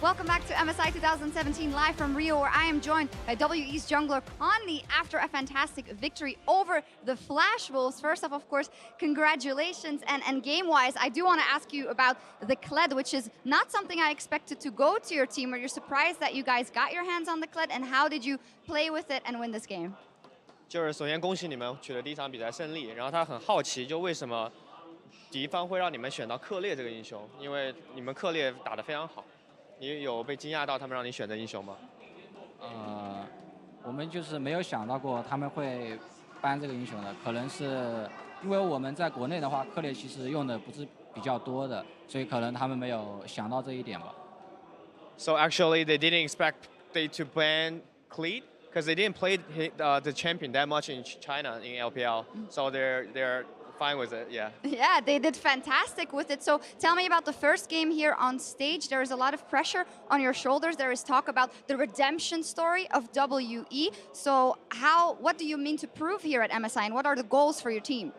Welcome back to MSI 2017 live from Rio, where I am joined by WE's jungler Conley after a fantastic victory over the Flash Wolves. First off, of course, congratulations. And game-wise, I do want to ask you about the Kled, which is not something I expected to go to your team. Are you surprised that you guys got your hands on the Kled, and how did you play with it and win this game? 就是首先恭喜你们取得第一场比赛胜利，然后他很好奇，就为什么敌方会让你们选到克烈这个英雄？因为你们克烈打得非常好，你有被惊讶到他们让你选择英雄吗？我们就是没有想到过他们会搬这个英雄的，可能是因为我们在国内的话，克烈其实用的不是比较多的，所以可能他们没有想到这一点吧。So actually, they didn't expect they to ban Cleat because they didn't play the champion that much in China in LPL, so they're fine with it. Yeah. Yeah, they did fantastic with it. So tell me about the first game here on stage. There is a lot of pressure on your shoulders. There is talk about the redemption story of WE. So what do you mean to prove here at MSI, and what are the goals for your team?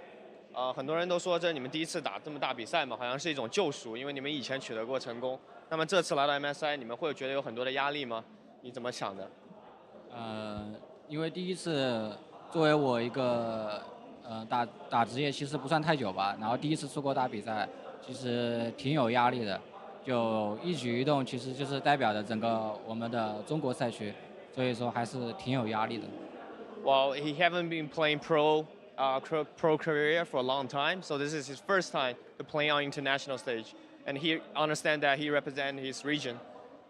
很多人都说这是你们第一次打这么大比赛嘛，好像是一种救赎，因为你们以前取得过成功。那么这次来到 MSI， 你们会觉得有很多的压力吗？你怎么想的？因为第一次作为我一个打职业其实不算太久吧，然后第一次出国打比赛，其实挺有压力的，就一举一动其实就是代表着整个我们的中国赛区，所以说还是挺有压力的。Well, he haven't been playing pro career for a long time, so this is his first time to play on international stage, and he understand that he represents his region,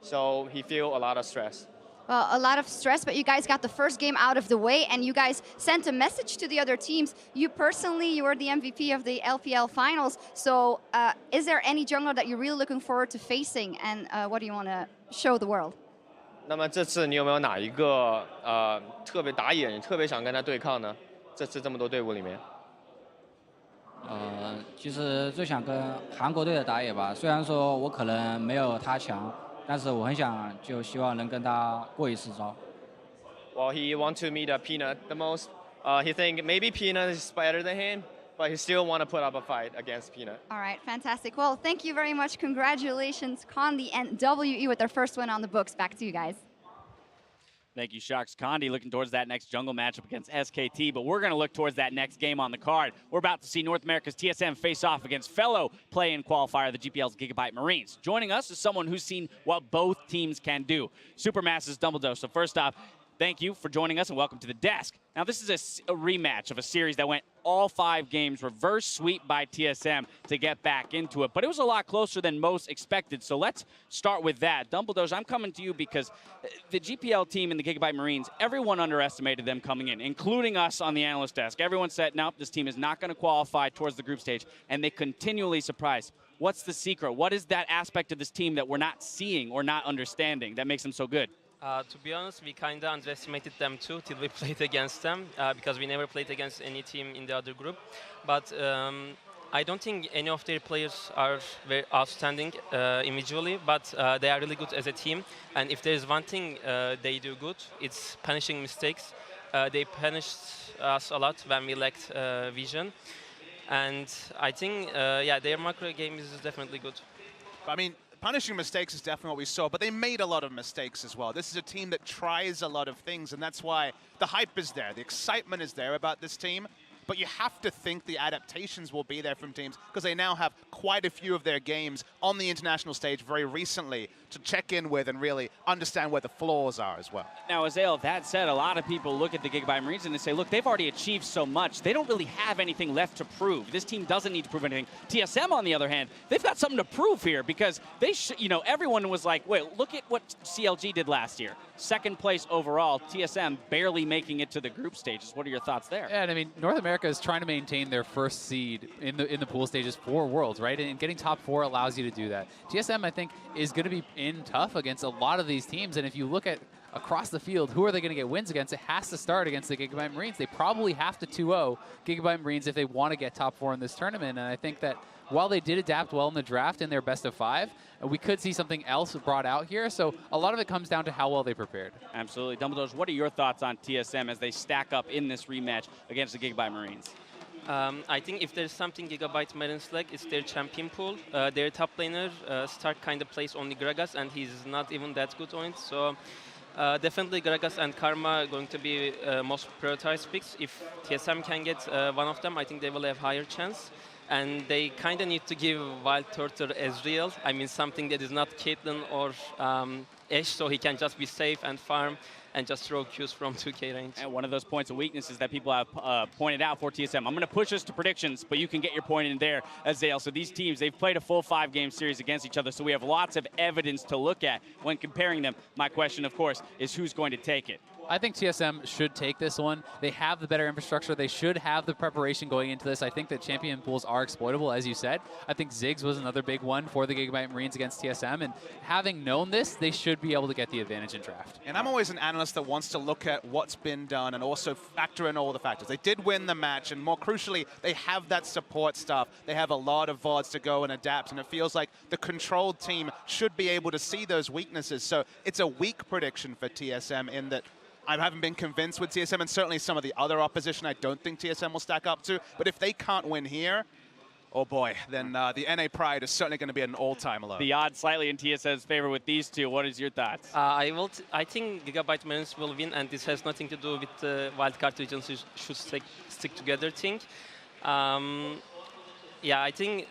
so he feel a lot of stress. Well, a lot of stress, but you guys got the first game out of the way, and you guys sent a message to the other teams. You personally, you were the MVP of the LPL finals, so is there any jungler that you're really looking forward to facing, and what do you want to show the world? 那么这次你有没有哪一个特别打野，你特别想跟他对抗呢？这次这么多队伍里面。其实最想跟韩国队的打野吧，虽然说我可能没有他强。但是我很想，就希望能跟他过一次招。Well, he want to meet Peanut the most. He think maybe Peanut is better than him, but he still want to put up a fight against Peanut. All right, fantastic. Well, thank you very much. Congratulations, Conley and WE with their first win on the books. Back to you guys. Thank you, Sharks. Condi looking towards that next jungle matchup against SKT, but we're going to look towards that next game on the card. We're about to see North America's TSM face off against fellow play-in qualifier, the GPL's GIGABYTE Marines. Joining us is someone who's seen what both teams can do, Supermassive's Dumbledore. So first off, thank you for joining us and welcome to the desk. Now, this is a rematch of a series that went all 5 games, reverse sweep by TSM to get back into it. But it was a lot closer than most expected, so let's start with that. Dumbledore, I'm coming to you because the GPL team and the GIGABYTE Marines, everyone underestimated them coming in, including us on the analyst desk. Everyone said, nope, this team is not going to qualify towards the group stage, and they continually surprised. What's the secret? What is that aspect of this team that we're not seeing or not understanding that makes them so good? To be honest, we kind of underestimated them too till we played against them because we never played against any team in the other group. But I don't think any of their players are very outstanding individually, but they are really good as a team. And if there's one thing they do good, it's punishing mistakes. They punished us a lot when we lacked vision. And I think, yeah, their macro game is definitely good. I mean, punishing mistakes is definitely what we saw, but they made a lot of mistakes as well. This is a team that tries a lot of things, and that's why the hype is there. The excitement is there about this team, but you have to think the adaptations will be there from teams because they now have quite a few of their games on the international stage very recently to check in with and really understand where the flaws are as well. Now, Azael, that said, a lot of people look at the GIGABYTE Marines and they say, look, they've already achieved so much. They don't really have anything left to prove. This team doesn't need to prove anything. TSM, on the other hand, they've got something to prove here because they, everyone was like, wait, look at what CLG did last year. 2nd place overall, TSM barely making it to the group stages. What are your thoughts there? Yeah, and I mean, North America is trying to maintain their first seed in the pool stages for Worlds, right? And getting top 4 allows you to do that. TSM, I think, is going to be in tough against a lot of these teams, and if you look at across the field, who are they going to get wins against? It has to start against the GIGABYTE Marines. They probably have to 2-0 GIGABYTE Marines if they want to get top 4 in this tournament, and I think that while they did adapt well in the draft in their best of 5, we could see something else brought out here. So a lot of it comes down to how well they prepared. Absolutely. Dumbledore, what are your thoughts on TSM as they stack up in this rematch against the GIGABYTE Marines? I think if there's something GIGABYTE Marines like, it's their champion pool. Their top laner, Stark, kind of plays only Gragas, and he's not even that good on it. So definitely Gragas and Karma are going to be most prioritized picks. If TSM can get one of them, I think they will have higher chance. And they kind of need to give Wild Turtle Ezreal. I mean, something that is not Caitlyn or Ashe, so he can just be safe and farm and just throw Qs from 2K range. And one of those points of weaknesses that people have pointed out for TSM. I'm going to push us to predictions, but you can get your point in there, Azale. So these teams, they've played a full 5-game series against each other, so we have lots of evidence to look at when comparing them. My question, of course, is who's going to take it? I think TSM should take this one. They have the better infrastructure. They should have the preparation going into this. I think that champion pools are exploitable, as you said. I think Ziggs was another big one for the GIGABYTE Marines against TSM, and having known this, they should be able to get the advantage in draft. And I'm always an analyst that wants to look at what's been done and also factor in all the factors. They did win the match, and more crucially, they have that support stuff. They have a lot of VODs to go and adapt, and it feels like the controlled team should be able to see those weaknesses. So it's a weak prediction for TSM in that I haven't been convinced with TSM, and certainly some of the other opposition I don't think TSM will stack up to. But if they can't win here, oh boy, then the NA pride is certainly going to be at an all-time low. The odds slightly in TSM's favor with these two. What is your thoughts? I think GIGABYTE Marines will win, and this has nothing to do with the wildcard regions should stick together thing. Yeah, I think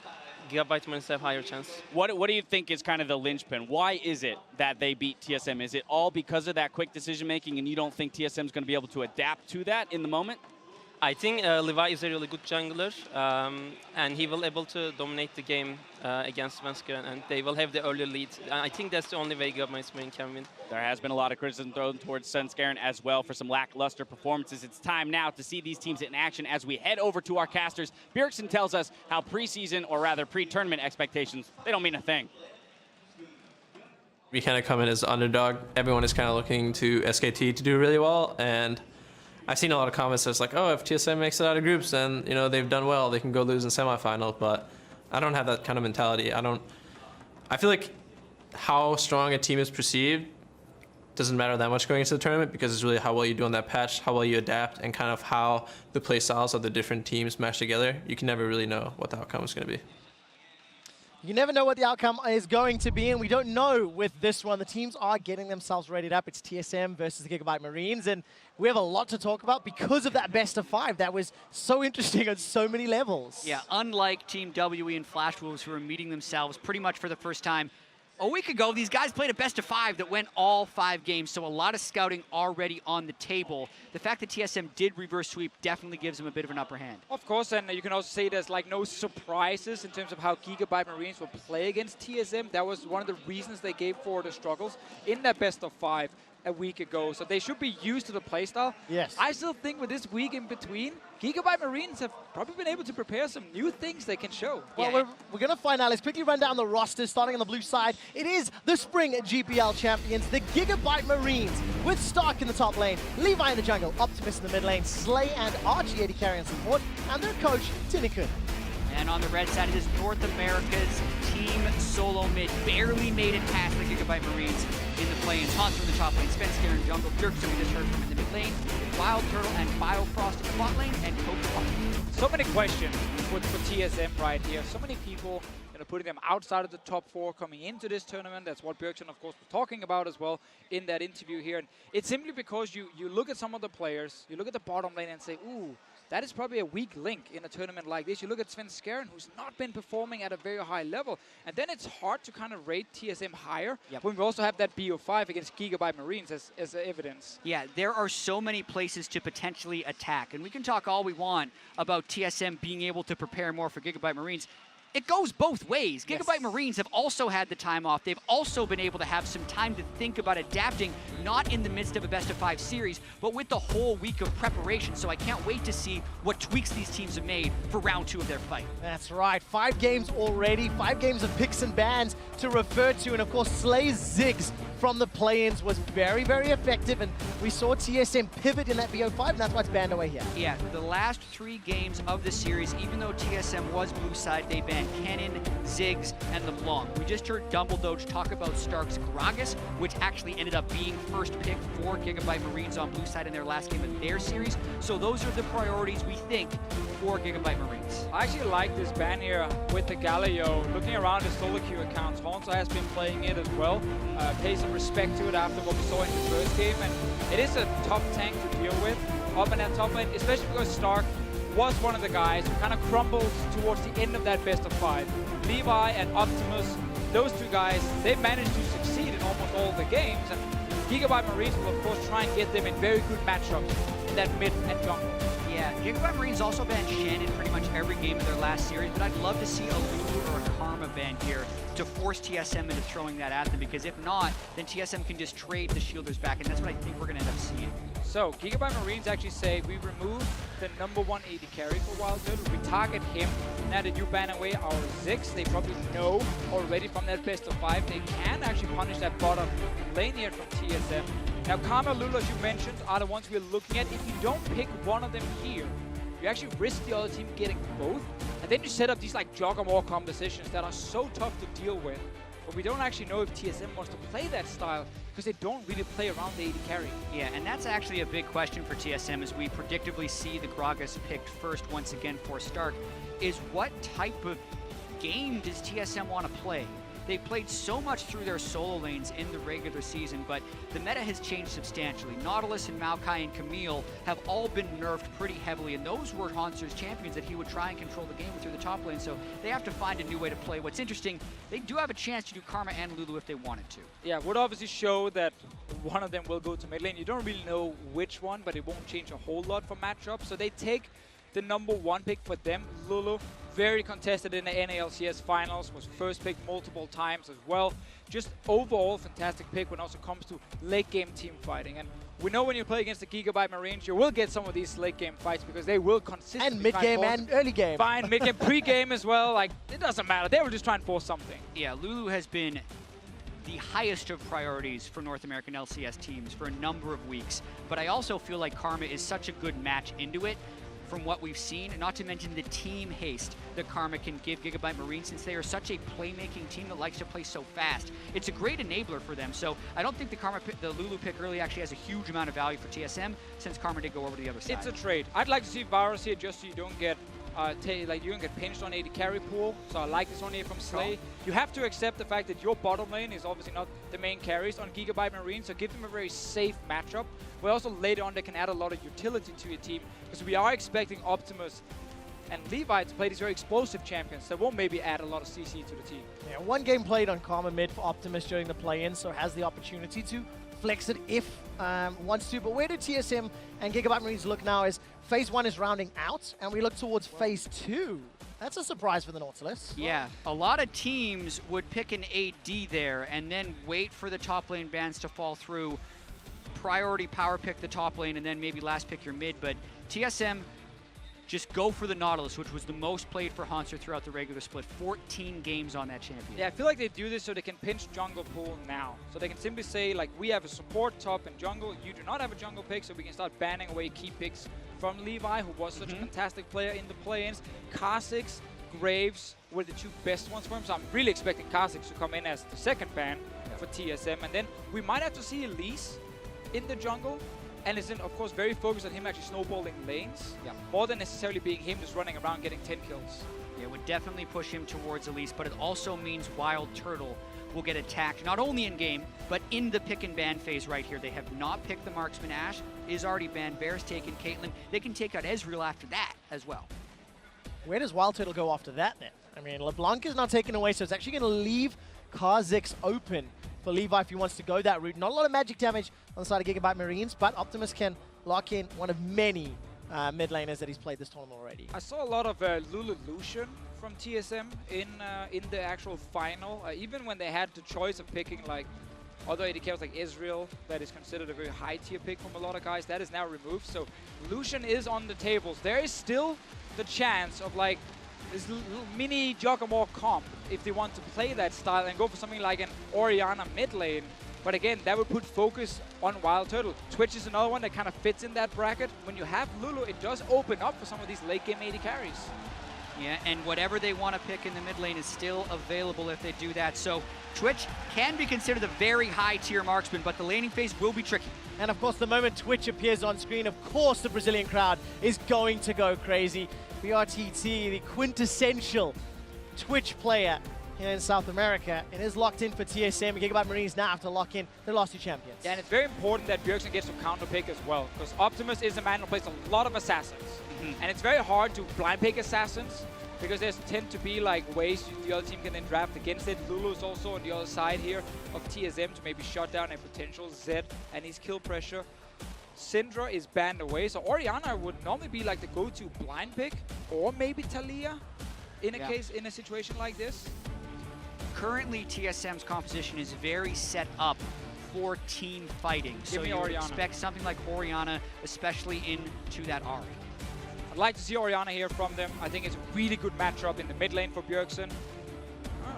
GIGABYTE Marines have higher chance. What do you think is kind of the linchpin? Why is it that they beat TSM? Is it all because of that quick decision-making, and you don't think TSM is going to be able to adapt to that in the moment? I think Levi is a really good jungler, and he will able to dominate the game against Svenskeren, and they will have the early lead. I think that's the only way GIGABYTE Marines can win. There has been a lot of criticism thrown towards Svenskeren as well for some lackluster performances. It's time now to see these teams in action as we head over to our casters. Bjergsen tells us how preseason, or rather pre-tournament expectations, they don't mean a thing. We kind of come in as the underdog. Everyone is kind of looking to SKT to do really well, and I've seen a lot of comments that's like, oh, if TSM makes it out of groups, then they've done well. They can go lose in semifinals. But I don't have that kind of mentality. I feel like how strong a team is perceived doesn't matter that much going into the tournament, because it's really how well you do on that patch, how well you adapt, and kind of how the play styles of the different teams mesh together. You can never really know what the outcome is going to be. You never know what the outcome is going to be, and we don't know with this one. The teams are getting themselves readied up. It's TSM versus the GIGABYTE Marines, and we have a lot to talk about because of that best of 5 that was so interesting on so many levels. Yeah, unlike Team WE and Flash Wolves, who are meeting themselves pretty much for the first time a week ago, these guys played a best of 5 that went all 5 games, so a lot of scouting already on the table. The fact that TSM did reverse sweep definitely gives them a bit of an upper hand. Of course, and you can also say there's like no surprises in terms of how GIGABYTE Marines will play against TSM. That was one of the reasons they gave for the struggles in that best of 5 a week ago, so they should be used to the playstyle. Yes. I still think with this week in between, GIGABYTE Marines have probably been able to prepare some new things they can show. Well, we're going to find out. Let's quickly run down the roster, starting on the blue side. It is the Spring GPL champions, the GIGABYTE Marines, with Stark in the top lane, Levi in the jungle, Optimus in the mid lane, Slay and Archie AD carrying support, and their coach, Tinikun. And on the red side, it is North America's team solo mid. Barely made it past the GIGABYTE Marines in the play. And Monster in the top lane, Svenskeren in jungle, Bjergsen we just heard from in the mid lane, Wild Turtle and Biofrost in the bot lane, and Coach. So many questions for TSM right here. So many people putting them outside of the top 4 coming into this tournament. That's what Bjergsen, of course, was talking about as well in that interview here. And it's simply because you look at some of the players, you look at the bottom lane and say, ooh, that is probably a weak link in a tournament like this. You look at Svenskeren, who's not been performing at a very high level. And then it's hard to kind of rate TSM higher when we also have that BO5 against GIGABYTE Marines as evidence. Yeah, there are so many places to potentially attack. And we can talk all we want about TSM being able to prepare more for GIGABYTE Marines. It goes both ways. GIGABYTE Marines have also had the time off. They've also been able to have some time to think about adapting, not in the midst of a best of 5 series, but with the whole week of preparation. So I can't wait to see what tweaks these teams have made for round 2 of their fight. That's right. 5 games already, 5 games of picks and bans to refer to, and of course Slay's Ziggs from the play-ins was very, very effective, and we saw TSM pivot in that BO5, and that's why it's banned away here. Yeah, the last 3 games of the series, even though TSM was blue side, they banned Kennen, Ziggs, and LeBlanc. We just heard Dumbledore talk about Stark's Gragas, which actually ended up being first pick for GIGABYTE Marines on blue side in their last game of their series. So those are the priorities we think for GIGABYTE Marines. I actually like this ban here with the Galileo. Looking around his solo queue accounts, Haunter has been playing it as well. Pay some respect to it after what we saw in the first game, and it is a tough tank to deal with up in that top lane, especially because Stark was one of the guys who kind of crumbled towards the end of that best of 5. Levi and Optimus, those 2 guys, they managed to succeed in almost all the games, and GIGABYTE Marines will of course try and get them in very good matchups in that mid and jungle. Yeah, GIGABYTE Marines also banned Shen in pretty much every game of their last series, but I'd love to see a Lulu or a Karma ban here to force TSM into throwing that at them, because if not, then TSM can just trade the shielders back, and that's what I think we're going to end up seeing. So, GIGABYTE Marines actually say we remove the #1 AD carry for Wild Turtle, we target him. Now that you ban away our Ziggs, they probably know already from that best of 5, they can actually punish that bottom lane here from TSM. Now, Karma, Lulu, as you mentioned, are the ones we're looking at. If you don't pick one of them here, you actually risk the other team getting both, and then you set up these like Juggermore compositions that are so tough to deal with. But we don't actually know if TSM wants to play that style, because they don't really play around the AD carry. Yeah, and that's actually a big question for TSM as we predictably see the Gragas picked first once again for Stark, is what type of game does TSM want to play? They played so much through their solo lanes in the regular season, but the meta has changed substantially. Nautilus and Maokai and Camille have all been nerfed pretty heavily, and those were Haunter's champions that he would try and control the game with through the top lane, so they have to find a new way to play. What's interesting, they do have a chance to do Karma and Lulu if they wanted to. Yeah, would obviously show that one of them will go to mid lane. You don't really know which one, but it won't change a whole lot for matchups. So they take the #1 pick for them, Lulu. Very contested in the NALCS finals, was first pick multiple times as well. Just overall fantastic pick when it also comes to late game team fighting. And we know when you play against the GIGABYTE Marines, you will get some of these late game fights because they will consistently and mid game and early game. Fine, mid game, pre game as well. Like, it doesn't matter. They will just try and force something. Yeah, Lulu has been the highest of priorities for North American LCS teams for a number of weeks. But I also feel like Karma is such a good match into it from what we've seen, not to mention the team haste that Karma can give GIGABYTE Marines, since they are such a playmaking team that likes to play so fast. It's a great enabler for them, so I don't think the Lulu pick early actually has a huge amount of value for TSM, since Karma did go over to the other side. It's a trade. I'd like to see Varus here just so you don't get you don't get pinched on AD carry pool, so I like this one here from Slay. You have to accept the fact that your bottom lane is obviously not the main carries on GIGABYTE Marines, so give them a very safe matchup. But also later on they can add a lot of utility to your team, because we are expecting Optimus and Levi to play these very explosive champions that will maybe add a lot of CC to the team. Yeah, 1 game played on Karma mid for Optimus during the play-in, so has the opportunity to flex it if wants to. But where do TSM and GIGABYTE Marines look now is Phase 1 is rounding out, and we look towards Phase 2. That's a surprise for the Nautilus. Yeah, a lot of teams would pick an AD there and then wait for the top lane bans to fall through, priority power pick the top lane, and then maybe last pick your mid. But TSM just go for the Nautilus, which was the most played for Haunter throughout the regular split. 14 games on that champion. Yeah, I feel like they do this so they can pinch jungle pool now. So they can simply say, like, we have a support top and jungle. You do not have a jungle pick, so we can start banning away key picks from Levi, who was such a fantastic player in the play-ins. Kha'Zix, Graves were the 2 best ones for him, so I'm really expecting Kha'Zix to come in as the second ban for TSM. And then we might have to see Elise in the jungle. And it's of course, very focused on him actually snowballing lanes, more than necessarily being him just running around getting 10 kills. Yeah, it would definitely push him towards Elise, but it also means Wild Turtle will get attacked, not only in-game, but in the pick and ban phase right here. They have not picked the Marksman. Ashe is already banned, Bear's taken, Caitlyn. They can take out Ezreal after that as well. Where does Wild Turtle go after that then? I mean, LeBlanc is not taken away, so it's actually going to leave Kha'Zix open for Levi if he wants to go that route. Not a lot of magic damage on the side of GIGABYTE Marines, but Optimus can lock in one of many mid laners that he's played this tournament already. I saw a lot of Lulu Lucian from TSM in the actual final. Even when they had the choice of picking like other AD carries like Ezreal, that is considered a very high tier pick from a lot of guys, that is now removed. So Lucian is on the tables. There is still the chance of like this little mini Juggermore comp if they want to play that style and go for something like an Orianna mid lane But again, that would put focus on Wild Turtle. Twitch is another one that kind of fits in that bracket. When you have Lulu, it does open up for some of these late game AD carries. Yeah, and whatever they want to pick in the mid lane is still available if they do that. So Twitch can be considered a very high tier marksman, but the laning phase will be tricky. And of course, the moment Twitch appears on screen, of course the Brazilian crowd is going to go crazy. BRTT, the quintessential Twitch player here in South America, and is locked in for TSM. GIGABYTE Marines now have to lock in their last 2 champions. Yeah, and it's very important that Bjergsen gets to counter pick as well, because Optimus is a man who plays a lot of assassins. And it's very hard to blind pick assassins, because there tend to be like ways the other team can then draft against it. Lulu is also on the other side here of TSM to maybe shut down a potential Zed and his kill pressure. Syndra is banned away, so Orianna would normally be like the go-to blind pick, or maybe Talia in a situation like this. Currently, TSM's composition is very set up for team fighting. So you would expect something like Orianna, especially into that Ahri. I'd like to see Orianna here from them. I think it's a really good matchup in the mid lane for Bjergsen.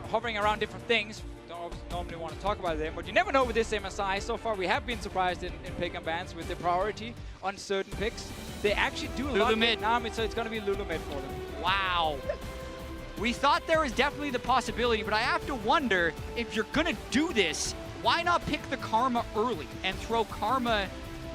Hovering around different things. Don't normally want to talk about them, but you never know with this MSI. So far, we have been surprised in pick and bans with the priority on certain picks. They actually do a lot mid. So it's going to be Lulu mid for them. Wow. We thought there was definitely the possibility, but I have to wonder, if you're going to do this, why not pick the Karma early and throw Karma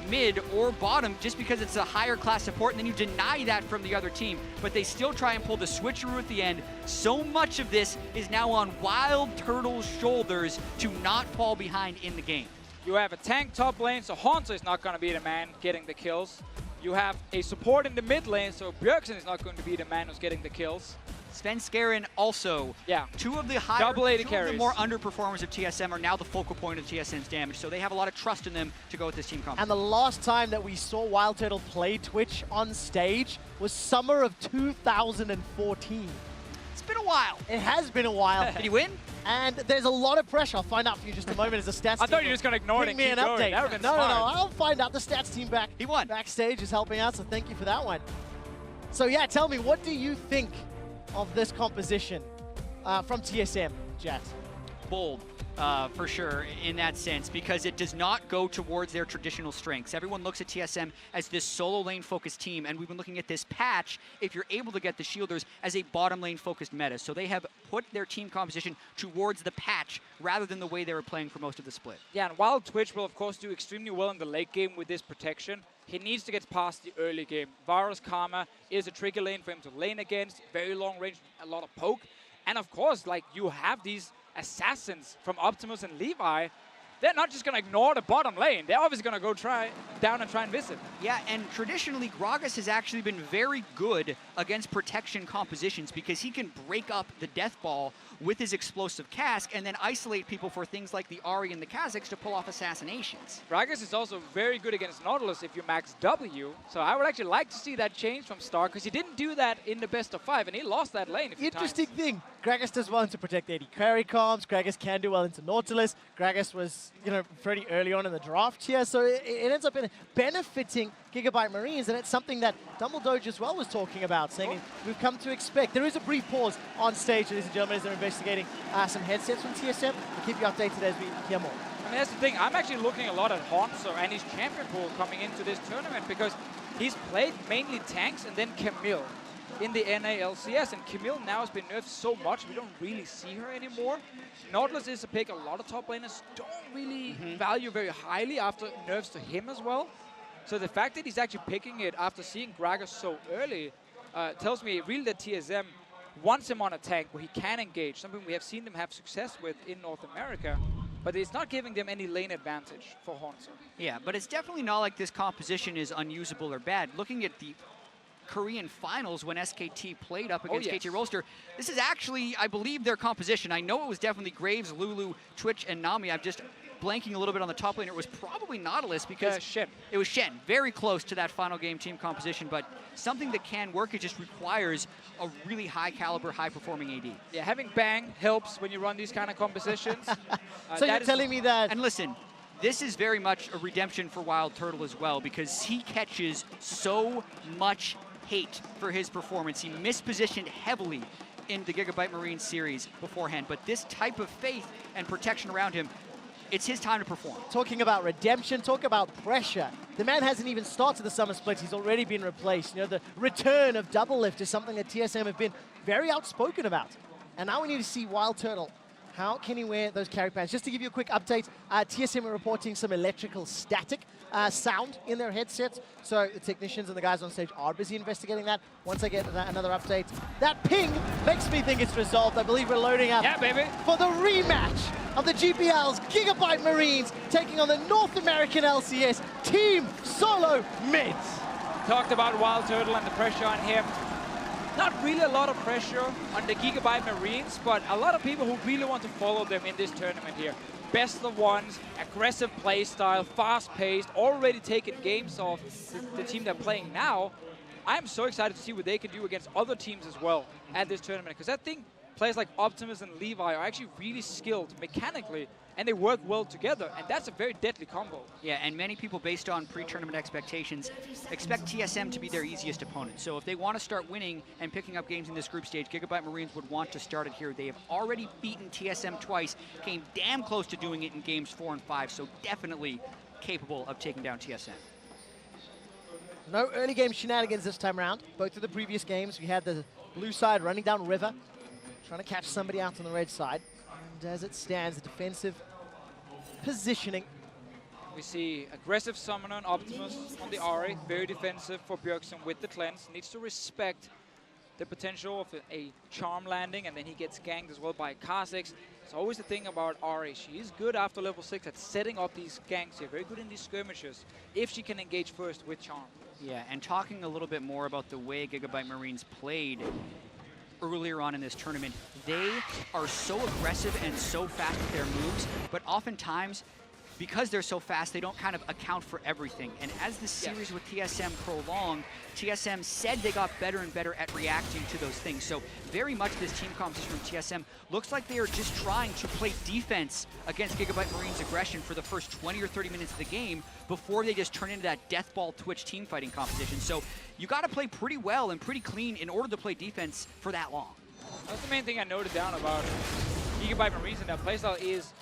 mid or bottom just because it's a higher class support, and then you deny that from the other team, but they still try and pull the switcheroo at the end. So much of this is now on Wild Turtle's shoulders to not fall behind in the game. You have a tank top lane, so Haunter is not going to be the man getting the kills. You have a support in the mid lane, so Bjergsen is not going to be the man who's getting the kills. Svenskeren also. Yeah. Two of the more underperformers of TSM are now the focal point of TSM's damage, so they have a lot of trust in them to go with this team comp. And the last time that we saw Wild Turtle play Twitch on stage was summer of 2014. It's been a while. It has been a while. Did he win? And there's a lot of pressure. I'll find out for you in just a moment as the stats team. I thought you were just going to ignore it and keep going. Update. That would have been no, smart. no, I'll find out. The stats team He won. backstage is helping out, so thank you for that one. So yeah, tell me, what do you think of this composition from TSM, Jazz? Bold, for sure, in that sense, because it does not go towards their traditional strengths. Everyone looks at TSM as this solo lane-focused team, and we've been looking at this patch, if you're able to get the shielders, as a bottom lane-focused meta. So they have put their team composition towards the patch rather than the way they were playing for most of the split. Yeah, and while Twitch will, of course, do extremely well in the late game with this protection, he needs to get past the early game. Varus Karma is a tricky lane for him to lane against, very long range, a lot of poke. And of course, like, you have these assassins from Optimus and Levi. They're not just going to ignore the bottom lane. They're obviously going to go down and try and visit. Yeah, and traditionally, Gragas has actually been very good against protection compositions because he can break up the death ball with his explosive cask and then isolate people for things like the Ahri and the Kazakhs to pull off assassinations. Gragas is also very good against Nautilus if you max W, so I would actually like to see that change from Star, because he didn't do that in the best of 5, and he lost that lane a few Interesting times. thing, Gragas does well into protect AD carry comms, Gragas can do well into Nautilus, Gragas was, pretty early on in the draft here, so it ends up benefiting GIGABYTE Marines, and it's something that Dumbledore as well was talking about, saying we've come to expect. There is a brief pause on stage, ladies and gentlemen, as they're investigating some headsets from TSM. We'll keep you updated as we hear more. I mean, that's the thing. I'm actually looking a lot at Hanzo and his champion pool coming into this tournament, because he's played mainly tanks and then Camille in the NALCS, and Camille now has been nerfed so much we don't really see her anymore. Nautilus is a pick a lot of top laners don't really value very highly after nerfs to him as well. So the fact that he's actually picking it after seeing Gragas so early tells me really that TSM wants him on a tank where he can engage, something we have seen them have success with in North America, but it's not giving them any lane advantage for Hanzo. Yeah, but it's definitely not like this composition is unusable or bad. Looking at the Korean finals when SKT played up against KT Rolster, this is actually, I believe, their composition. I know it was definitely Graves, Lulu, Twitch, and Nami. I'm just blanking a little bit on the top laner. It was probably Nautilus because it was Shen. Very close to that final game team composition, but something that can work, it just requires a really high caliber, high performing AD. Yeah, having Bang helps when you run these kind of compositions. So you're telling me that... And listen, this is very much a redemption for Wild Turtle as well, because he catches so much hate for his performance. He mispositioned heavily in the GIGABYTE Marines series beforehand, but this type of faith and protection around him it's his time to perform. Talking about redemption, talk about pressure. The man hasn't even started the summer split. He's already been replaced. You know, the return of double lift is something that TSM have been very outspoken about. And now we need to see Wild Turtle. How can he wear those carry pants? Just to give you a quick update, TSM are reporting some electrical static sound in their headsets. So the technicians and the guys on stage are busy investigating that. Once I get another update, that ping makes me think it's resolved. I believe we're loading up for the rematch of the GPL's GIGABYTE Marines taking on the North American LCS Team Solo Mids. Talked about Wild Turtle and the pressure on him. Not really a lot of pressure on the GIGABYTE Marines, but a lot of people who really want to follow them in this tournament here. Best of ones, aggressive play style, fast-paced, already taken games off the team they're playing now. I'm so excited to see what they can do against other teams as well at this tournament, because I think players like Optimus and Levi are actually really skilled mechanically, and they work well together, and that's a very deadly combo. Yeah, and many people, based on pre-tournament expectations, expect TSM to be their easiest opponent. So if they want to start winning and picking up games in this group stage, GIGABYTE Marines would want to start it here. They have already beaten TSM twice, came damn close to doing it in games 4 and 5, so definitely capable of taking down TSM. No early game shenanigans this time around. Both of the previous games, we had the blue side running down river, trying to catch somebody out on the red side. And as it stands, the defensive positioning. We see aggressive Summoner and Optimus on the Ari, very defensive for Bjergsen with the cleanse. Needs to respect the potential of a charm landing, and then he gets ganked as well by Kha'Zix. It's always the thing about Ari. She is good after level 6 at setting up these ganks here, very good in these skirmishes, if she can engage first with charm. Yeah, and talking a little bit more about the way GIGABYTE Marines played earlier on in this tournament, they are so aggressive and so fast with their moves, but oftentimes, because they're so fast, they don't kind of account for everything. And as the series with TSM prolonged, TSM said they got better and better at reacting to those things. So very much this team composition from TSM looks like they are just trying to play defense against GIGABYTE Marines' aggression for the first 20 or 30 minutes of the game before they just turn into that deathball Twitch team fighting composition. So you got to play pretty well and pretty clean in order to play defense for that long. That's the main thing I noted down about GIGABYTE Marines and their playstyle is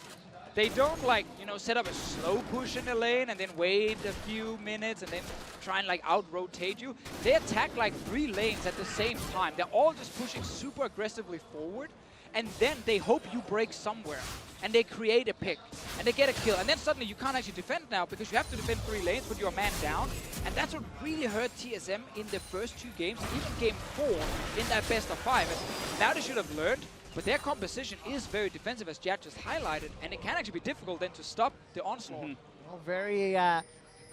they don't, like, you know, set up a slow push in the lane and then wait a few minutes and then try and, like, out-rotate you. They attack, like, 3 lanes at the same time. They're all just pushing super aggressively forward, and then they hope you break somewhere. And they create a pick, and they get a kill. And then suddenly you can't actually defend now because you have to defend 3 lanes with your man down. And that's what really hurt TSM in the first 2 games, even game 4 in that best of 5. And now they should have learned. But their composition is very defensive, as Jad just highlighted, and it can actually be difficult then to stop the onslaught. Well, very, I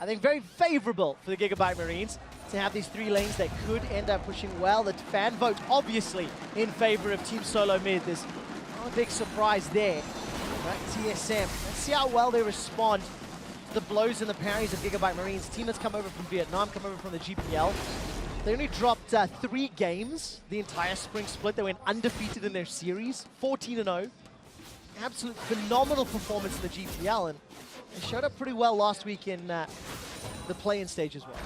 think very favorable for the GIGABYTE Marines to have these 3 lanes that could end up pushing well. The fan vote, obviously, in favor of Team Solo Mid. There's no big surprise there. But TSM, let's see how well they respond to the blows and the parries of GIGABYTE Marines. Team that's come over from Vietnam, come over from the GPL. They only dropped 3 games the entire spring split. They went undefeated in their series, 14-0. Absolute phenomenal performance in the GPL, and they showed up pretty well last week in the play-in stage as well.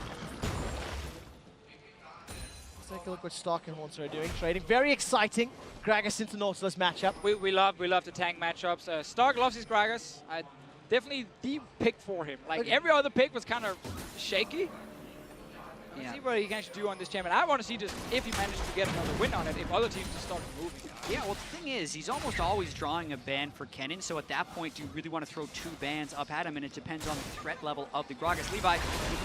Let's take a look what Stark and Haunter are doing. Trading, very exciting. Gragas into Nautilus matchup. We love the tank matchups. Stark loves his Gragas. Definitely the pick for him. Like, every other pick was kind of shaky. Yeah. See what he can actually do on this champion. I want to see just if he manages to get another win on it, if other teams just start moving. Yeah, well, the thing is, he's almost always drawing a ban for Kennen, so at that point, do you really want to throw 2 bans up at him? And it depends on the threat level of the Gragas. Levi,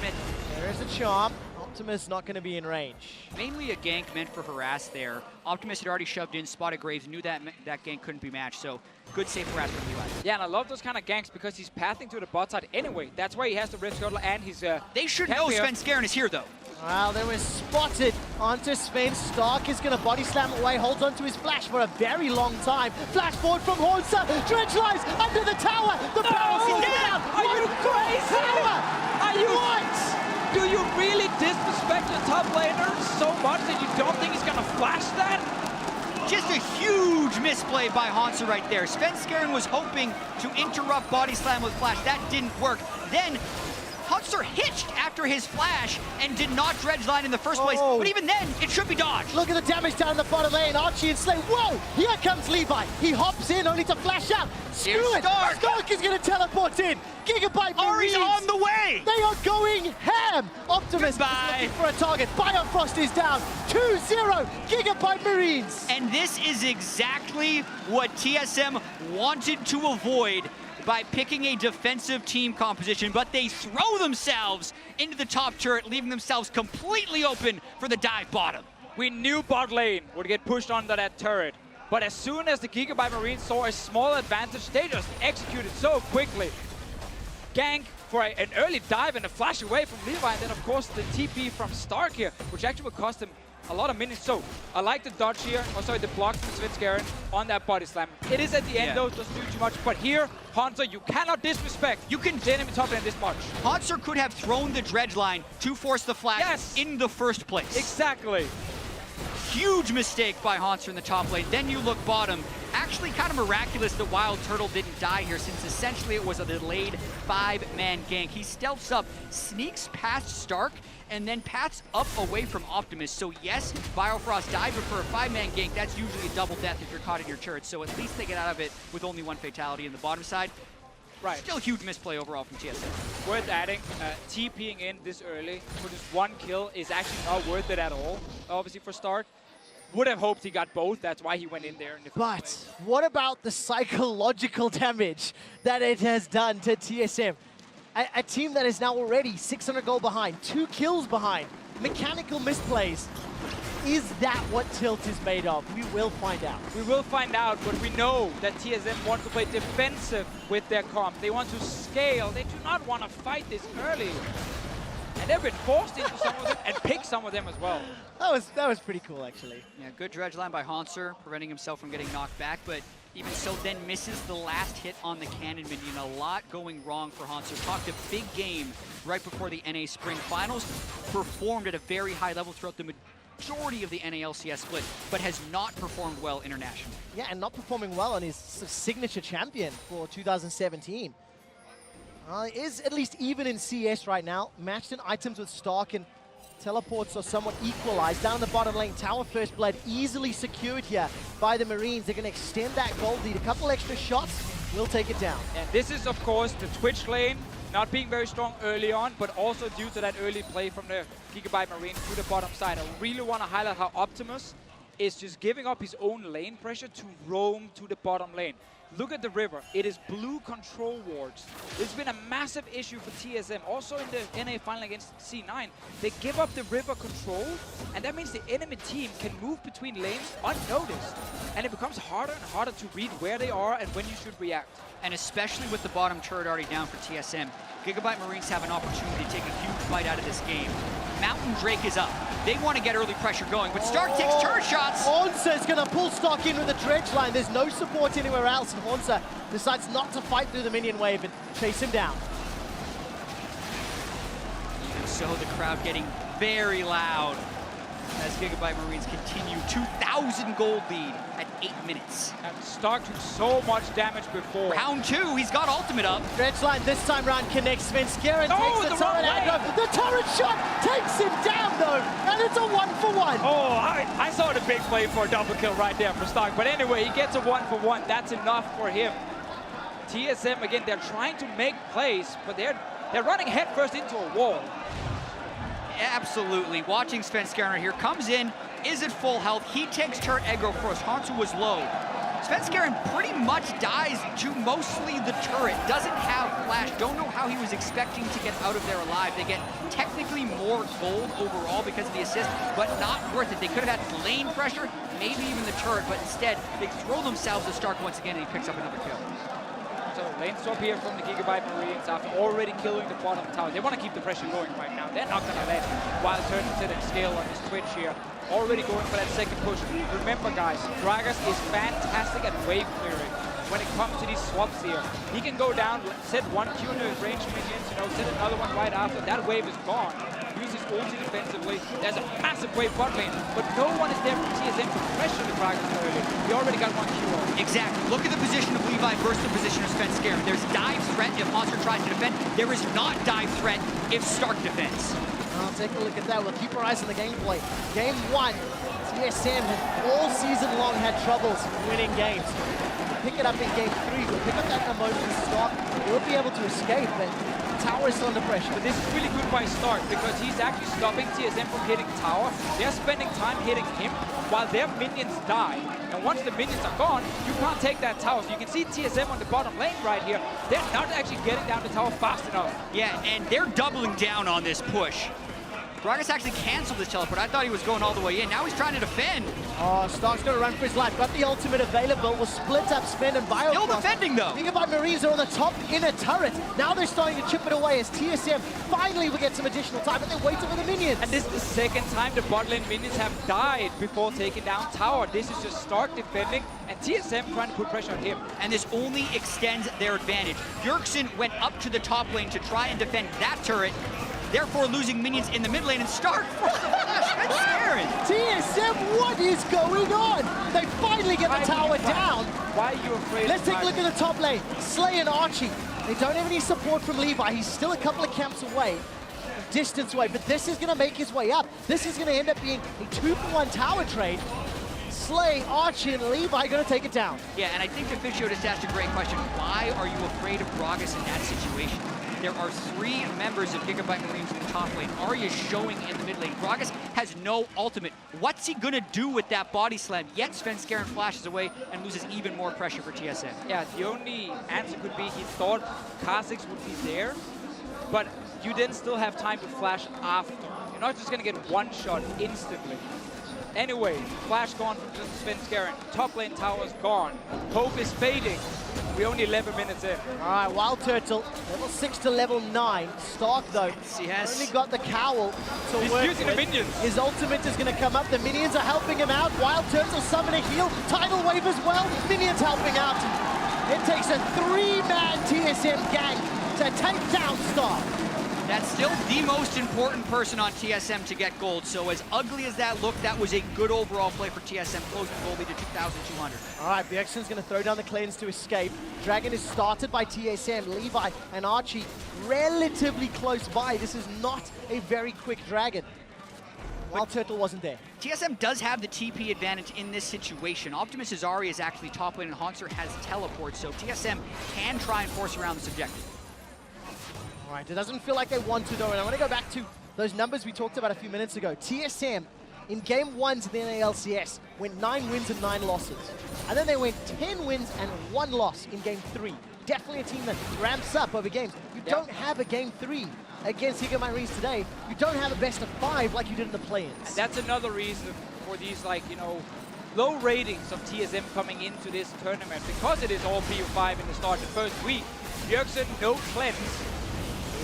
mid. There's a charm. Optimus not going to be in range. Mainly a gank meant for harass there. Optimus had already shoved in, spotted Graves, knew that that gank couldn't be matched, so good safe harass from Levi. Yeah, and I love those kind of ganks because he's pathing to the bot side anyway. That's why he has the Red Scuttle and his They should know Sven Skaren is here, though. Well, they were spotted onto Sven. Stark is going to body slam away, holds onto his flash for a very long time. Flash forward from Haunter, dredge lines under the tower. The barrel falls down. Are you crazy? Are you what? Do you really disrespect the top laner so much that you don't think he's going to flash that? Just a huge misplay by Haunter right there. Sven Skaren was hoping to interrupt body slam with flash. That didn't work. Then Hunter hitched after his flash and did not dredge line in the first place, but even then, it should be dodged. Look at the damage down the bottom lane. Archie and Slay. Whoa! Here comes Levi. He hops in only to flash out. Screw it. Stark is going to teleport in. GIGABYTE Marines. Ari's on the way. They are going ham. Optimus is looking for a target. Biofrost is down. 2-0. GIGABYTE Marines. And this is exactly what TSM wanted to avoid by picking a defensive team composition, but they throw themselves into the top turret, leaving themselves completely open for the dive bottom. We knew bot lane would get pushed onto that turret, but as soon as the GIGABYTE Marines saw a small advantage, they just executed so quickly. Gank for an early dive and a flash away from Levi, and then of course the TP from Stark here, which actually would cost him a lot of minutes. So I like the dodge here, the block from Svenskeren on that body slam. It is at the end though, doesn't do too much, but here, Hansa, you cannot disrespect. You can the enemy top lane this much. Hansa could have thrown the dredge line to force the flash in the first place. Exactly. Huge mistake by Hansa in the top lane. Then you look bottom. Actually kind of miraculous that Wild Turtle didn't die here, since essentially it was a delayed 5-man gank. He stealths up, sneaks past Stark, and then paths up away from Optimus. So yes, Biofrost died, but for a 5-man gank, that's usually a double death if you're caught in your turret. So at least they get out of it with only 1 fatality in the bottom side. Right. Still huge misplay overall from TSM. Worth adding, TPing in this early for just 1 kill is actually not worth it at all, obviously for Stark. Would have hoped he got both, that's why he went in there. But what about the psychological damage that it has done to TSM? A team that is now already 600 gold behind, 2 kills behind, mechanical misplays. Is that what Tilt is made of? We will find out. We will find out, but we know that TSM want to play defensive with their comp. They want to scale. They do not want to fight this early. And they've been forced into some of them and pick some of them as well. That was pretty cool, actually. Yeah, good dredge line by Hanser, preventing himself from getting knocked back, but even so then misses the last hit on the cannon minion. A lot going wrong for Hanser. Talked a big game right before the NA Spring Finals, performed at a very high level throughout the majority of the NALCS split, but has not performed well internationally. Yeah, and not performing well on his signature champion for 2017. Is at least even in CS right now. Matched in items with Stark, and teleports are somewhat equalized. Down the bottom lane, Tower First Blood easily secured here by the Marines. They're going to extend that gold lead. A couple extra shots will take it down. And this is, of course, the Twitch lane not being very strong early on, but also due to that early play from the GIGABYTE Marine to the bottom side. I really want to highlight how Optimus is just giving up his own lane pressure to roam to the bottom lane. Look at the river. It is blue control wards. It's been a massive issue for TSM. Also in the NA final against C9, they give up the river control, and that means the enemy team can move between lanes unnoticed. And it becomes harder and harder to read where they are and when you should react. And especially with the bottom turret already down for TSM, GIGABYTE Marines have an opportunity to take a huge bite out of this game. Mountain Drake is up. They want to get early pressure going, but Stark takes turret shots. Hansa is going to pull Stark in with the dredge line. There's no support anywhere else, and Hansa decides not to fight through the minion wave and chase him down. Even so, the crowd getting very loud as GIGABYTE Marines continue 2,000 gold lead at 8 minutes. And Stark took so much damage before. Round 2, he's got ultimate up. Dredge line this time round connects. Svenskeren takes the turret aggro. The turret shot takes him down though, and it's a 1-for-1. Oh, I saw the big play for a double kill right there for Stark. But anyway, he gets a 1-for-1. That's enough for him. TSM, again, they're trying to make plays, but they're running headfirst into a wall. Absolutely. Watching Svenskeren here, comes in, is at full health. He takes turret aggro first. Hansu was low. Svenskeren pretty much dies to mostly the turret. Doesn't have flash. Don't know how he was expecting to get out of there alive. They get technically more gold overall because of the assist, but not worth it. They could have had lane pressure, maybe even the turret, but instead they throw themselves to Stark once again, and he picks up another kill. So lane swap here from the GIGABYTE Marines after already killing the bottom tower. They want to keep the pressure going right now. They're not going to let Wild Turtle sit and scale on his Twitch here. Already going for that second push. Remember guys, Gragas is fantastic at wave clearing when it comes to these swaps here. He can go down, set one Q into his range minions, set another one right after. That wave is gone. Use his ulti defensively. There's a massive wave bot lane, but no one is there from TSM to pressure the Gragas early. He already got one Q on. Exactly. Look at the position of Levi reverse the position of Svenskeren. There's dive threat if Monster tries to defend. There is not dive threat if Stark defends. I'll take a look at that. We'll keep our eyes on the gameplay. Game 1, TSM has all season long had troubles winning games. Pick it up in game 3, we'll pick up that momentum and Stark. He'll be able to escape, but Tower is still under pressure. But this is really good by Stark because he's actually stopping TSM from hitting Tower. They're spending time hitting him while their minions die. And once the minions are gone, you can't take that tower. So you can see TSM on the bottom lane right here. They're not actually getting down the tower fast enough. Yeah, and they're doubling down on this push. Gragas actually canceled his teleport. I thought he was going all the way in. Now he's trying to defend. Oh, Stark's going to run for his life. Got the ultimate available. Will split up Sven and Bio. Still defending, though. GIGABYTE Marines are on the top inner turret. Now they're starting to chip it away as TSM finally will get some additional time, but they're waiting for the minions. And this is the second time the bot lane minions have died before taking down tower. This is just Stark defending and TSM trying to put pressure on him. And this only extends their advantage. Bjergsen went up to the top lane to try and defend that turret, therefore losing minions in the mid lane, and Stark forced the flash. TSM, what is going on? They finally get the tower down. Why are you afraid? Let's take a look at the top lane. Slay and Archie. They don't have any support from Levi. He's still a couple of camps away, distance away, but this is going to make his way up. This is going to end up being a 2-for-1 tower trade. Slay, Archie, and Levi going to take it down. Yeah, and I think Officio just asked a great question. Why are you afraid of Gragas in that situation? There are 3 members of GIGABYTE Marines in the top lane. Arya is showing in the mid lane. Gragas has no ultimate. What's he gonna do with that body slam? Yet Svenskeren flashes away and loses even more pressure for TSM. Yeah, the only answer could be he thought Kha'Zix would be there, but you then still have time to flash after. You're not just gonna get one shot instantly. Anyway, flash gone from Svenskeren. Top lane tower's gone. Hope is fading. We're only 11 minutes in. All right, Wild Turtle, level 6 to level 9. Stark, though, yes. only got the cowl to He's work using with. the minions. His ultimate is going to come up. The minions are helping him out. Wild Turtle summon a heal. Tidal Wave as well. Minions helping out. It takes a 3-man TSM gang to take down Stark. That's still the most important person on TSM to get gold. So as ugly as that looked, that was a good overall play for TSM, closing the gold lead to 2,200. All right, Bjergsen's going to throw down the cleanse to escape. Dragon is started by TSM. Levi and Archie relatively close by. This is not a very quick Dragon. Wild Turtle wasn't there. TSM does have the TP advantage in this situation. Optimus Azari is actually top lane and Haunter has teleport, so TSM can try and force around this objective. All right, it doesn't feel like they want to, though, and I want to go back to those numbers we talked about a few minutes ago. TSM, in game 1 to the NALCS, went 9 wins and 9 losses. And then they went 10 wins and 1 loss in game 3. Definitely a team that ramps up over games. You don't have a game 3 against GIGABYTE Marines today. You don't have a best of 5 like you did in the play-ins. And that's another reason for these, like, you know, low ratings of TSM coming into this tournament, because it is all PO5 in the start the first week. Bjergsen, no cleanse.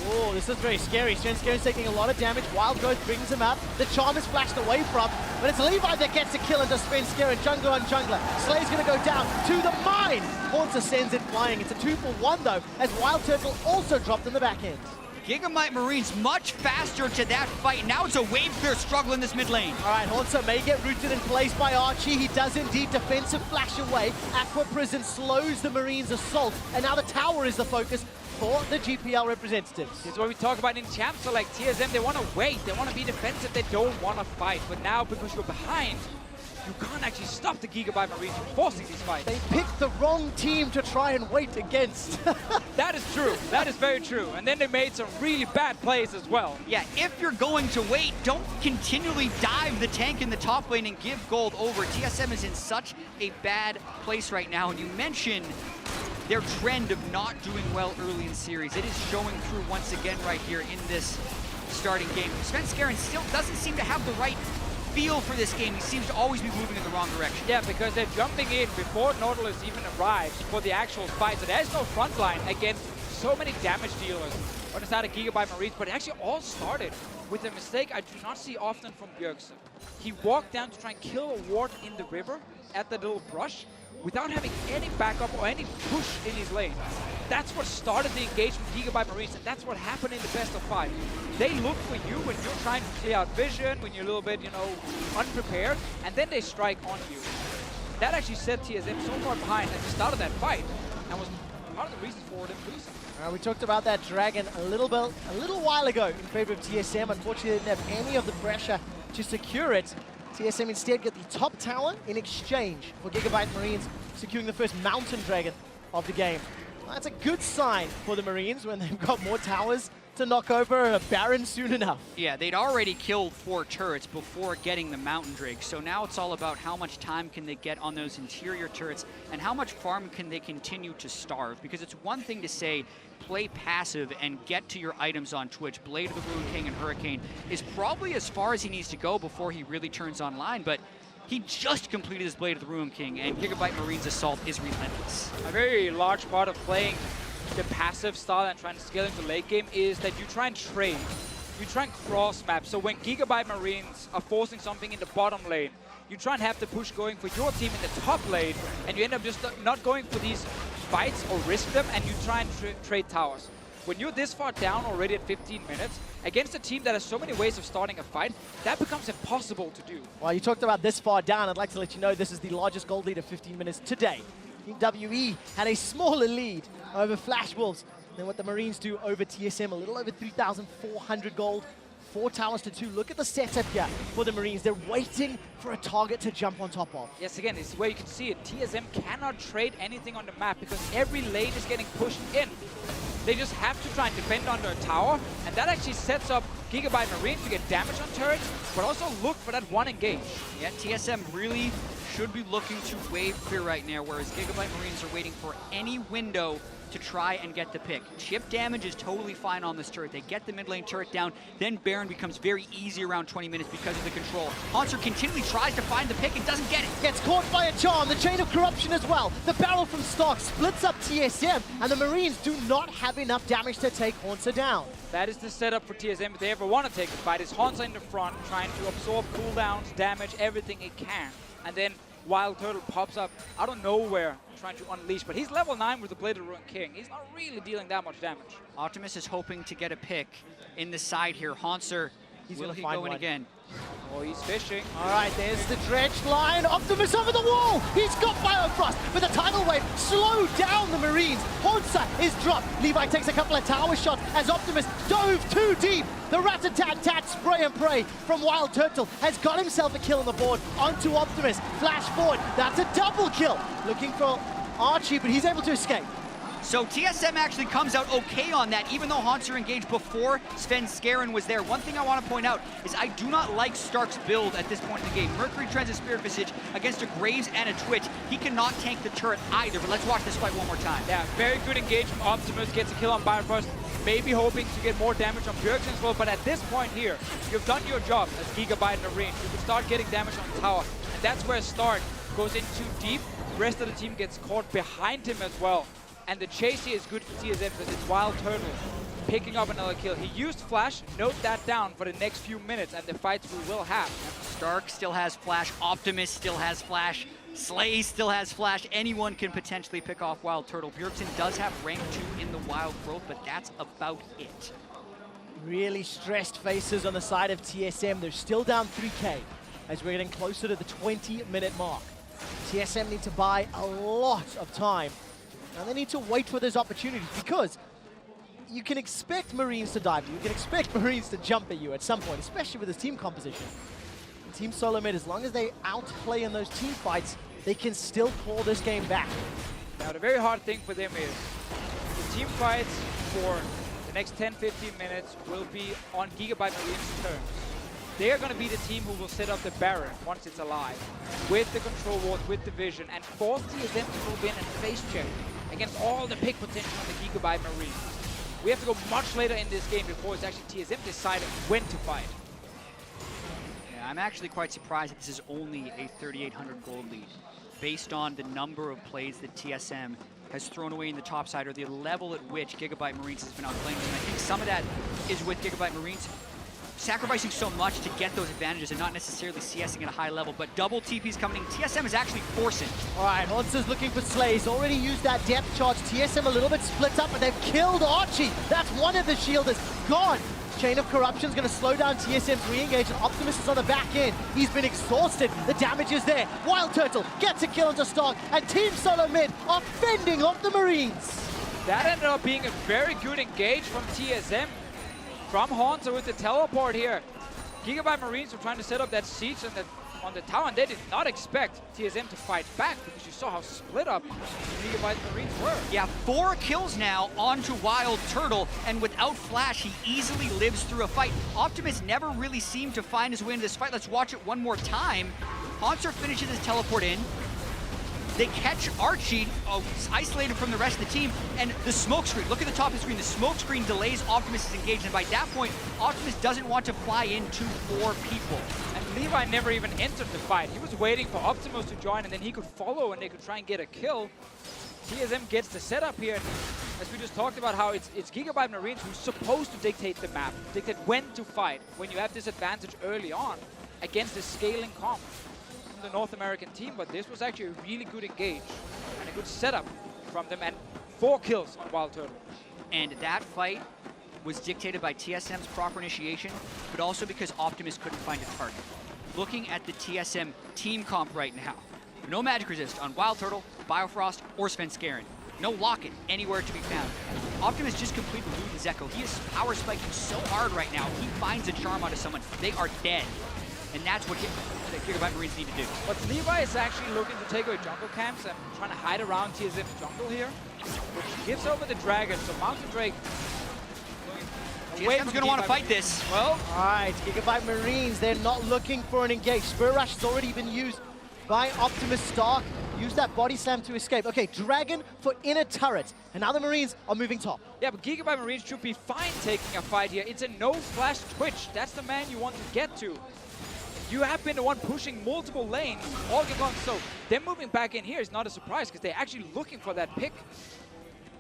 Oh, this is very scary. Svenskeren's taking a lot of damage. Wild Growth brings him up. The charm is flashed away from, but it's Levi that gets a kill into Svenskeren. Jungler on jungler. Slay's going to go down to the mine. Haunter sends it flying. It's a 2-for-1, though, as Wild Turtle also dropped in the back end. GIGABYTE Marines much faster to that fight. Now it's a wave clear struggle in this mid lane. All right, Haunter may get rooted in place by Archie. He does indeed defensive flash away. Aqua Prison slows the Marines' assault, and now the tower is the focus for the GPL representatives. It's what we talk about in champs. So like TSM, they want to wait, they want to be defensive, they don't want to fight. But now, because you're behind, you can't actually stop the GIGABYTE Marines from forcing these fights. They picked the wrong team to try and wait against. That is true. That is very true. And then they made some really bad plays as well. Yeah, if you're going to wait, don't continually dive the tank in the top lane and give gold over. TSM is in such a bad place right now. And you mentioned their trend of not doing well early in series. It is showing through once again right here in this starting game. Svenskeren still doesn't seem to have the right feel for this game. He seems to always be moving in the wrong direction. Yeah, because they're jumping in before Nautilus even arrives for the actual fight. So there's no front line against so many damage dealers on the side of GIGABYTE Marines, but it actually all started with a mistake I do not see often from Bjergsen. He walked down to try and kill a ward in the river at the little brush without having any backup or any push in his lane. That's what started the engagement with GIGABYTE Marines, and that's what happened in the best of 5. They look for you when you're trying to clear out vision, when you're a little bit, you know, unprepared, and then they strike on you. That actually set TSM so far behind at the start of that fight and was part of the reason for them losing. We talked about that Dragon a little while ago in favor of TSM. Unfortunately, they didn't have any of the pressure to secure it. TSM instead get the top tower in exchange for GIGABYTE Marines securing the first Mountain Dragon of the game. That's a good sign for the Marines when they've got more towers to knock over and a Baron soon enough. Yeah, they'd already killed 4 turrets before getting the Mountain Drake, so now it's all about how much time can they get on those interior turrets and how much farm can they continue to starve, because it's one thing to say play passive and get to your items on Twitch. Blade of the Ruin King and Hurricane is probably as far as he needs to go before he really turns online, but he just completed his Blade of the Ruin King, and GIGABYTE Marines' assault is relentless. A very large part of playing the passive style and trying to scale into late game is that you try and trade. You try and cross map. So when GIGABYTE Marines are forcing something in the bottom lane, you try and have the push going for your team in the top lane, and you end up just not going for these fights or risk them, and you try and trade towers. When you're this far down already at 15 minutes, against a team that has so many ways of starting a fight, that becomes impossible to do. Well, you talked about this far down. I'd like to let you know this is the largest gold lead of 15 minutes today. WE had a smaller lead over Flash Wolves than what the Marines do over TSM, a little over 3,400 gold, 4 towers to 2. Look at the setup here for the Marines. They're waiting for a target to jump on top of. Yes, again, this is where you can see it. TSM cannot trade anything on the map because every lane is getting pushed in. They just have to try and defend under a tower, and that actually sets up GIGABYTE Marines to get damage on turrets, but also look for that one engage. Yeah, TSM really should be looking to wave clear right now, whereas GIGABYTE Marines are waiting for any window to try and get the pick. Chip damage is totally fine on this turret. They get the mid lane turret down, then Baron becomes very easy around 20 minutes because of the control. Haunter continually tries to find the pick and doesn't get it. Gets caught by a charm, the chain of corruption as well. The barrel from Stark splits up TSM, and the Marines do not have enough damage to take Haunter down. That is the setup for TSM if they ever want to take the fight. Is Haunter in the front, trying to absorb cooldowns, damage, everything it can. And then Wild Turtle pops up out of nowhere, trying to unleash, but he's level 9 with the Blade of the Ruin King. He's not really dealing that much damage. Optimus is hoping to get a pick in the side here. Haunter, will he go in again? Oh, he's fishing. All right, there's the dredged line. Optimus over the wall. He's got Biofrost, but the tidal wave slowed down the Marines. Haunter is dropped. Levi takes a couple of tower shots as Optimus dove too deep. The rat-a-tat-tat spray and pray from Wild Turtle has got himself a kill on the board onto Optimus. Flash forward. That's a double kill. Looking for Archie, but he's able to escape. So TSM actually comes out okay on that, even though Haunter engaged before Sven Skaren was there. One thing I want to point out is I do not like Stark's build at this point in the game. Mercury Trends and Spirit Visage against a Graves and a Twitch. He cannot tank the turret either, but let's watch this fight one more time. Yeah, very good engage from Optimus, gets a kill on Bifrost, maybe hoping to get more damage on Bjergsen as well, but at this point here, you've done your job as GIGABYTE Marines. You can start getting damage on the tower, and that's where Stark goes in too deep. The rest of the team gets caught behind him as well. And the chase here is good for TSM because it's Wild Turtle picking up another kill. He used Flash, note that down for the next few minutes and the fights we will have. Stark still has Flash, Optimus still has Flash, Slay still has Flash. Anyone can potentially pick off Wild Turtle. Bjergsen does have rank 2 in the Wild Growth, but that's about it. Really stressed faces on the side of TSM. They're still down 3K as we're getting closer to the 20-minute mark. TSM need to buy a lot of time. And they need to wait for those opportunities because you can expect Marines to dive you. You can expect Marines to jump at you at some point, especially with this team composition. And Team Solo Mid, as long as they outplay in those team fights, they can still claw this game back. Now, the very hard thing for them is the team fights for the next 10-15 minutes will be on GIGABYTE Marines' terms. They are going to be the team who will set up the Baron once it's alive, with the control ward, with the vision, and force TSM to move in and face check against all the pick potential on the GIGABYTE Marines. We have to go much later in this game before it's actually TSM deciding when to fight. Yeah, I'm actually quite surprised that this is only a 3,800 gold lead, based on the number of plays that TSM has thrown away in the top side, or the level at which GIGABYTE Marines has been outplaying them. I think some of that is with GIGABYTE Marines sacrificing so much to get those advantages and not necessarily CSing at a high level, but double TP's coming in. TSM is actually forcing. All right, Haunter's looking for Slay. He's already used that depth charge. TSM a little bit split up, but they've killed Archie. That's one of the shielders gone. Chain of Corruption's going to slow down TSM's re-engage, and Optimus is on the back end. He's been exhausted. The damage is there. Wild Turtle gets a kill onto Stark, and Team Solo Mid are fending off the Marines. That ended up being a very good engage from TSM. From Haunter with the teleport here. GIGABYTE Marines were trying to set up that siege on the tower, and they did not expect TSM to fight back because you saw how split up GIGABYTE Marines were. Yeah, 4 kills now onto Wild Turtle, and without Flash, he easily lives through a fight. Optimus never really seemed to find his way into this fight. Let's watch it one more time. Haunter finishes his teleport in. They catch Archie, isolated from the rest of the team, and the smoke screen. Look at the top of the screen. The smoke screen delays Optimus' engagement, and by that point, Optimus doesn't want to fly into 4 people. And Levi never even entered the fight. He was waiting for Optimus to join, and then he could follow, and they could try and get a kill. TSM gets the setup here, and as we just talked about how it's GIGABYTE Marines who's supposed to dictate the map, dictate when to fight, when you have this advantage early on against a scaling comp. The North American team, but this was actually a really good engage and a good setup from them, and 4 kills on Wild Turtle. And that fight was dictated by TSM's proper initiation, but also because Optimus couldn't find a target. Looking at the TSM team comp right now, no magic resist on Wild Turtle, Biofrost, or Svenskeren. No lock-in anywhere to be found. Optimus just completely blew the Zeko. He is power spiking so hard right now. He finds a charm onto someone. They are dead. And that's what GIGABYTE Marines need to do. But Levi is actually looking to take away jungle camps and trying to hide around TSM's jungle here, which gives over the dragon. So Mountain Drake. TSM's going to want to fight this. Well, all right, GIGABYTE Marines, they're not looking for an engage. Spirit Rush has already been used by Optimus. Stark. Use that body slam to escape. Okay, Dragon for inner turret. And now the Marines are moving top. Yeah, but GIGABYTE Marines should be fine taking a fight here. It's a no-flash Twitch. That's the man you want to get to. You have been the one pushing multiple lanes all game long, so them moving back in here is not a surprise because they're actually looking for that pick.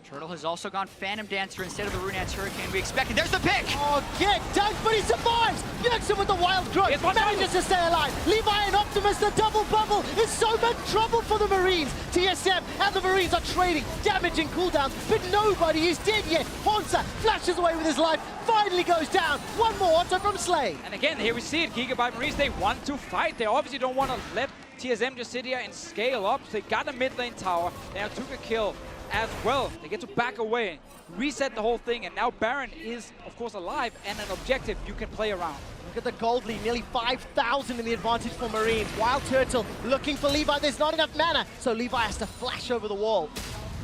Turtle has also gone Phantom Dancer instead of the Runeance Hurricane we expected. There's the pick! Oh, get dunked, but he survives! Bjergsen with the wild growth, manages to stay alive. Levi and Optimus, the double bubble is so much trouble for the Marines. TSM and the Marines are trading, damaging cooldowns, but nobody is dead yet. Haunter flashes away with his life, finally goes down. One more Haunter from Slay. And again, here we see it, GIGABYTE Marines, they want to fight. They obviously don't want to let TSM just sit here and scale up. So they got a mid lane tower, they now took a kill as well. They get to back away, reset the whole thing, and now Baron is, of course, alive and an objective you can play around. Look at the gold lead, nearly 5,000 in the advantage for Marines. Wild Turtle looking for Levi. There's not enough mana, so Levi has to flash over the wall.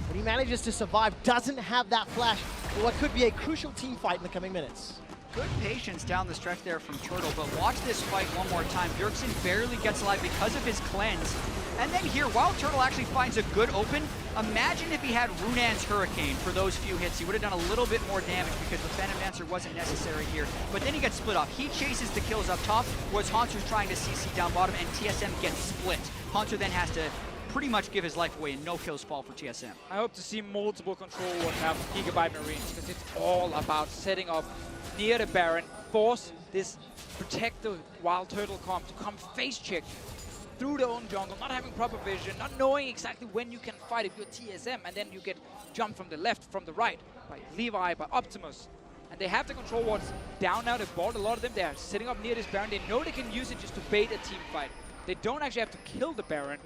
But he manages to survive, doesn't have that flash for what could be a crucial team fight in the coming minutes. Good patience down the stretch there from Turtle, but watch this fight one more time. Bjergsen barely gets alive because of his cleanse. And then here, Wild Turtle actually finds a good open. Imagine if he had Runeance Hurricane for those few hits. He would have done a little bit more damage because the Phantom Dancer wasn't necessary here. But then he gets split off. He chases the kills up top, whereas Haunter's trying to CC down bottom, and TSM gets split. Haunter then has to pretty much give his life away, and no kills fall for TSM. I hope to see multiple control wars now for GIGABYTE Marines, because it's all about setting up near the Baron, force this protective Wild Turtle comp to come face check through their own jungle, not having proper vision, not knowing exactly when you can fight if you're TSM, and then you get jumped from the left, from the right, by Levi, by Optimus. And they have the control wards down now, they've bought a lot of them, they're sitting up near this Baron, they know they can use it just to bait a team fight. They don't actually have to kill the Baron,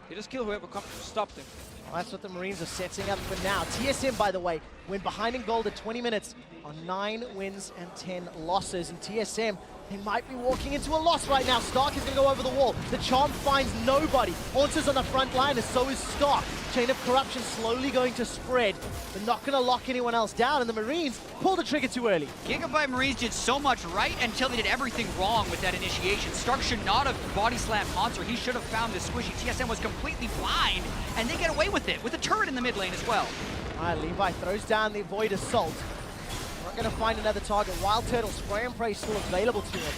they just kill whoever comes to stop them. Well, that's what the Marines are setting up for now. TSM, by the way, went behind in gold at 20 minutes on 9 wins and 10 losses. And TSM, they might be walking into a loss right now. Stark is going to go over the wall. The charm finds nobody. Haunter's on the front line, and so is Stark. Chain of Corruption slowly going to spread. They're not going to lock anyone else down, and the Marines pulled the trigger too early. GIGABYTE Marines did so much right until they did everything wrong with that initiation. Stark should not have body slammed Haunter. He should have found the squishy. TSM was completely blind, and they get away with it, with a turret in the mid lane as well. All right, Levi throws down the Void Assault. Not going to find another target. Wild Turtle spray and pray still available to him.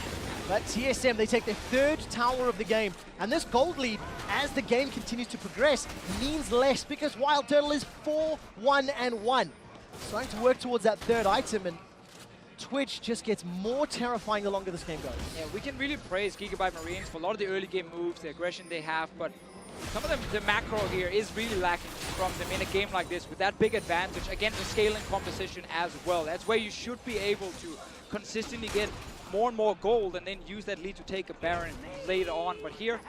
But TSM, they take their 3rd tower of the game. And this gold lead, as the game continues to progress, means less because Wild Turtle is 4-1-1. Starting to work towards that 3rd item, and Twitch just gets more terrifying the longer this game goes. Yeah, we can really praise GIGABYTE Marines for a lot of the early game moves, the aggression they have, but some of the macro here is really lacking from them in a game like this with that big advantage against the scaling composition as well. That's where you should be able to consistently get more and more gold and then use that lead to take a Baron later on. But here,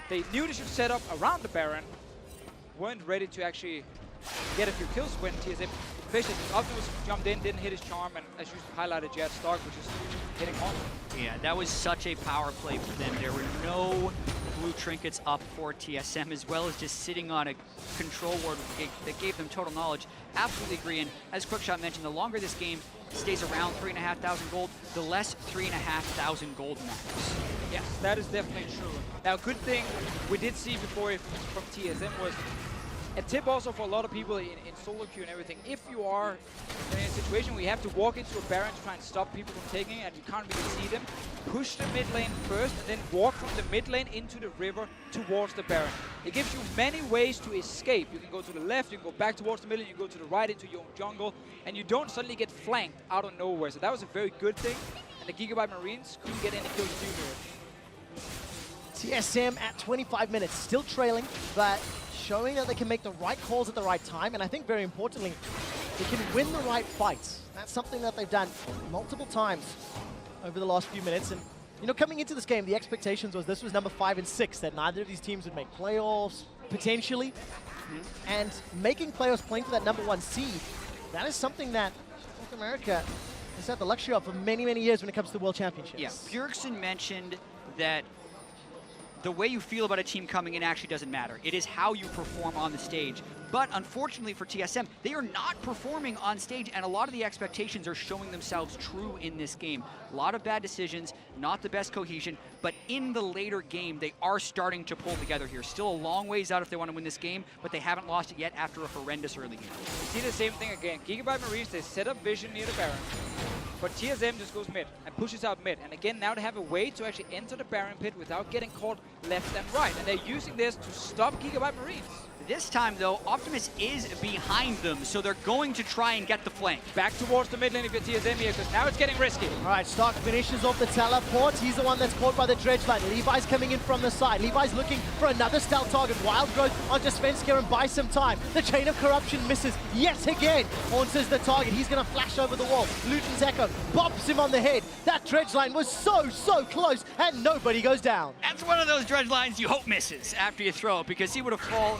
they knew they should set up around the Baron, weren't ready to actually get a few kills when TSM, especially Optimus jumped in, didn't hit his charm, and as you highlighted, Jet Stark, which is hitting on. Yeah, that was such a power play for them. There were no blue trinkets up for TSM, as well as just sitting on a control ward that gave them total knowledge. Absolutely agree, and as Quickshot mentioned, the longer this game stays around 3,500 gold, the less 3,500 gold matters. Yes, that is definitely true. Now, a good thing we did see before from TSM was a tip also for a lot of people in solo queue and everything. If you are in a situation where you have to walk into a Baron to try and stop people from taking it and you can't really see them, push the mid lane first and then walk from the mid lane into the river towards the Baron. It gives you many ways to escape. You can go to the left, you can go back towards the middle, you can go to the right into your own jungle, and you don't suddenly get flanked out of nowhere. So that was a very good thing, and the GIGABYTE Marines couldn't get any kills due to it. TSM at 25 minutes, still trailing, but showing that they can make the right calls at the right time, and I think very importantly, they can win the right fights. That's something that they've done multiple times over the last few minutes. And you know, coming into this game, the expectations was this was number 5 and 6, that neither of these teams would make playoffs, potentially. And making playoffs, playing for that number 1 seed, that is something that North America has had the luxury of for many, many years when it comes to the World Championships. Yeah, Bjergsen mentioned that the way you feel about a team coming in actually doesn't matter. It is how you perform on the stage. But unfortunately for TSM, they are not performing on stage, and a lot of the expectations are showing themselves true in this game. A lot of bad decisions, not the best cohesion, but in the later game, they are starting to pull together here. Still a long ways out if they want to win this game, but they haven't lost it yet after a horrendous early game. You see the same thing again. GIGABYTE Marines, they set up vision near the Baron, but TSM just goes mid and pushes out mid. And again, now they have a way to actually enter the Baron pit without getting caught left and right. And they're using this to stop GIGABYTE Marines. This time, though, Optimus is behind them, so they're going to try and get the flank. Back towards the mid lane if you're TSM here, because now it's getting risky. All right, Stark finishes off the teleport. He's the one that's caught by the dredge line. Levi's coming in from the side. Levi's looking for another stealth target. Wild Growth onto Svenskar and buy some time. The Chain of Corruption misses yet again. Haunts the target. He's going to flash over the wall. Luton's Echo bops him on the head. That dredge line was so close, and nobody goes down. That's one of those dredge lines you hope misses after you throw it, because he would have flown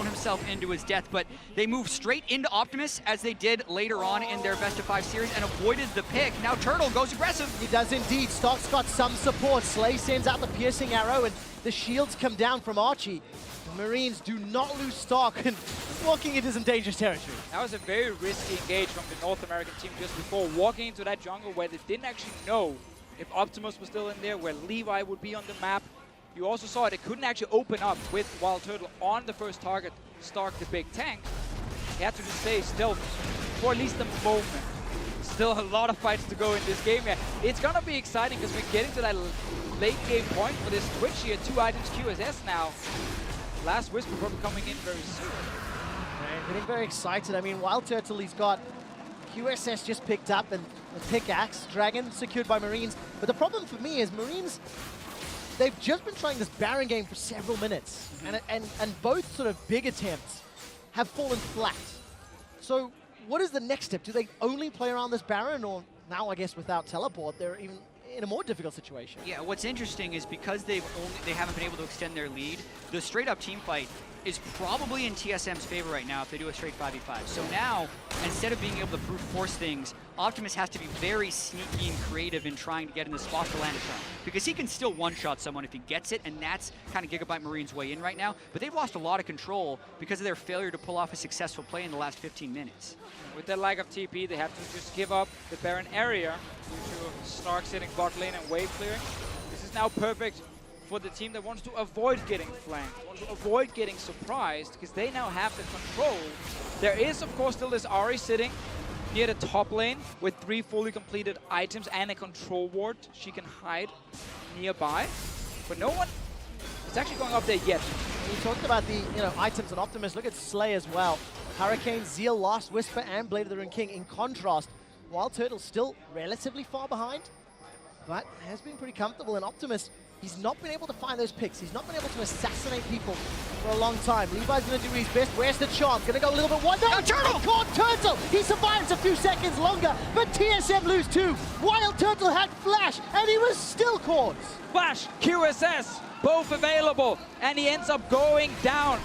himself into his death, but they moved straight into Optimus as they did later on in their best of 5 series and avoided the pick. Now Turtle goes aggressive. He does indeed. Stark's got some support. Slay sends out the piercing arrow, and the shields come down from Archie. The Marines do not lose Stark and walking into some dangerous territory. That was a very risky engage from the North American team just before, walking into that jungle where they didn't actually know if Optimus was still in there, where Levi would be on the map. You also saw it couldn't actually open up with Wild Turtle on the first target, Stark the big tank. He had to just stay still for at least a moment. Still a lot of fights to go in this game here. It's gonna be exciting because we're getting to that late game point for this Twitch here. 2 items QSS now. Last Whisper probably coming in very soon. And getting very excited. I mean, Wild Turtle, he's got QSS just picked up and the pickaxe, Dragon secured by Marines. But the problem for me is Marines, they've just been trying this Baron game for several minutes, and both sort of big attempts have fallen flat. So what is the next step? Do they only play around this Baron, or now I guess without teleport, they're even in a more difficult situation? Yeah, what's interesting is because they haven't been able to extend their lead, the straight up team fight is probably in TSM's favor right now if they do a straight 5v5. So now, instead of being able to brute force things, Optimus has to be very sneaky and creative in trying to get in the spot to land a turn. Because he can still one-shot someone if he gets it, and that's kind of GIGABYTE Marines' way in right now. But they've lost a lot of control because of their failure to pull off a successful play in the last 15 minutes. With their lack of TP, they have to just give up the Baron area due to Stark sitting bot lane and wave clearing. This is now perfect for the team that wants to avoid getting flanked, wants to avoid getting surprised, because they now have the control. There is, of course, still this Ahri sitting near the top lane with 3 fully completed items and a control ward she can hide nearby. But no one is actually going up there yet. We talked about the items on Optimus. Look at Slay as well. Hurricane, Zeal, Last Whisper, and Blade of the Rune King. In contrast, Wild Turtle still relatively far behind, but has been pretty comfortable. And Optimus, He's not been able to find those picks. He's not been able to assassinate people for a long time. Levi's going to do his best. Where's the charm? Going to go a little bit wide. No, Turtle! Caught Turtle! He survives a few seconds longer, but TSM lose 2. Wild Turtle had Flash, and he was still caught. Flash, QSS, both available, and he ends up going down.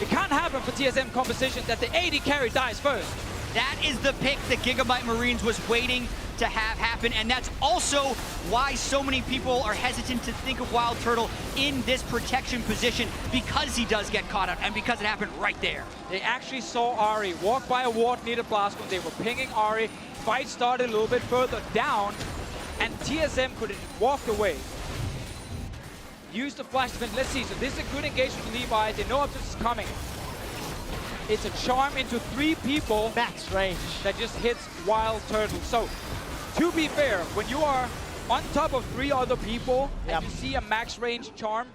It can't happen for TSM composition that the AD carry dies first. That is the pick that GIGABYTE Marines was waiting to have happen, and that's also why so many people are hesitant to think of Wild Turtle in this protection position, because he does get caught out and because it happened right there. They actually saw Ari walk by a ward near the blast when they were pinging Ari. Fight started a little bit further down, and TSM could have walked away. Use the flash defense. Let's see. So this is a good engagement from Levi. They know Optimus is coming. It's a charm into 3 people. Max range. That just hits Wild Turtle. So, to be fair, when you are on top of 3 other people and you see a max range charm,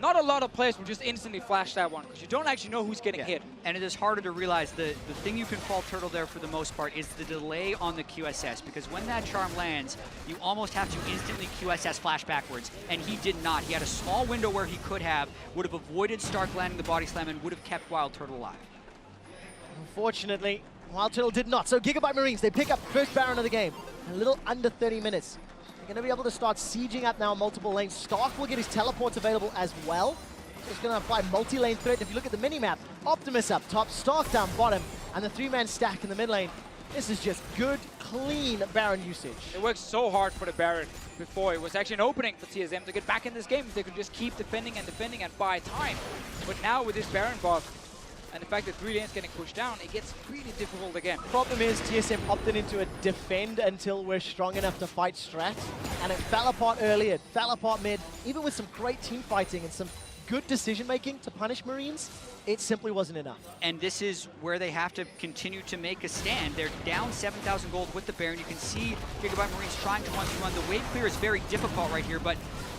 not a lot of players will just instantly flash that one because you don't actually know who's getting hit. And it is harder to realize the thing you can fault Turtle there for the most part is the delay on the QSS, because when that charm lands, you almost have to instantly QSS flash backwards, and he did not. He had a small window where he could have, would have avoided Stark landing the body slam and would have kept Wild Turtle alive. Unfortunately, Wild Turtle did not. So GIGABYTE Marines, they pick up first Baron of the game. A little under 30 minutes. They're going to be able to start sieging up now multiple lanes. Stark will get his teleports available as well. So it's going to apply multi-lane threat. If you look at the mini-map, Optimus up top, Stark down bottom, and the 3-man stack in the mid lane. This is just good, clean Baron usage. It worked so hard for the Baron before. It was actually an opening for TSM to get back in this game. They could just keep defending and buy time. But now with this Baron buff, and the fact that 3 lanes getting pushed down, it gets really difficult again. Problem is, TSM opted into a defend until we're strong enough to fight strat, and it fell apart early, it fell apart mid. Even with some great team fighting and some good decision-making to punish Marines, it simply wasn't enough. And this is where they have to continue to make a stand. They're down 7,000 gold with the Baron. You can see GIGABYTE Marines trying to run. The wave clear is very difficult right here, but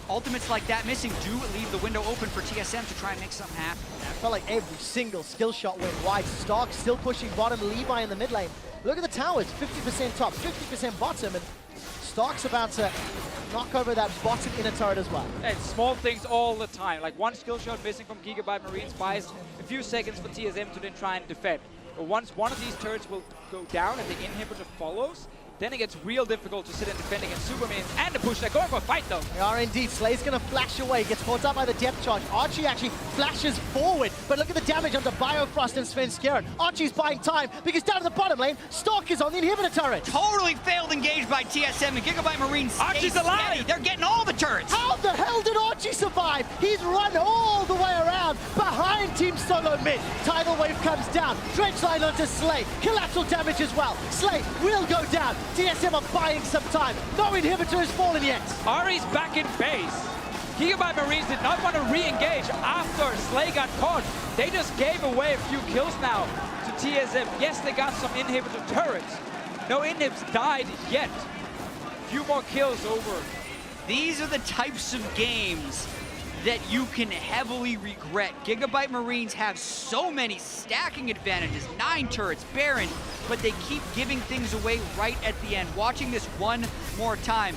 ultimates like that missing do leave the window open for TSM to try and make something happen. I felt like every single skill shot went wide. Stark still pushing bottom, Levi in the mid lane. Look at the towers, 50% top, 50% bottom, and Stark's about to knock over that bottom inner turret as well. It's small things all the time. Like one skill shot missing from GIGABYTE Marines buys a few seconds for TSM to then try and defend. But once one of these turrets will go down and the inhibitor follows, then it gets real difficult to sit and defend against super minions and the push. They're going for a fight though. They are indeed. Slay's going to flash away, gets caught up by the depth charge. Archie actually flashes forward, but look at the damage onto Biofrost and Svenskeren. Archie's buying time because down in the bottom lane, Stark is on the inhibitor turret. Totally failed engage by TSM, and GIGABYTE Marines Archie's alive! They're getting all the turrets! How the hell did Archie survive? He's run all the way around behind Team Solo mid. Tidal wave comes down. Dredge line onto Slay. Collateral damage as well. Slay will go down. TSM are buying some time. No inhibitor has fallen yet. Ari's back in base. GIGABYTE Marines did not want to re-engage after Slay got caught. They just gave away a few kills now to TSM. Yes, they got some inhibitor turrets. No inhibs died yet. Few more kills over. These are the types of games that you can heavily regret. GIGABYTE Marines have so many stacking advantages, 9 turrets, Baron, but they keep giving things away right at the end. Watching this one more time.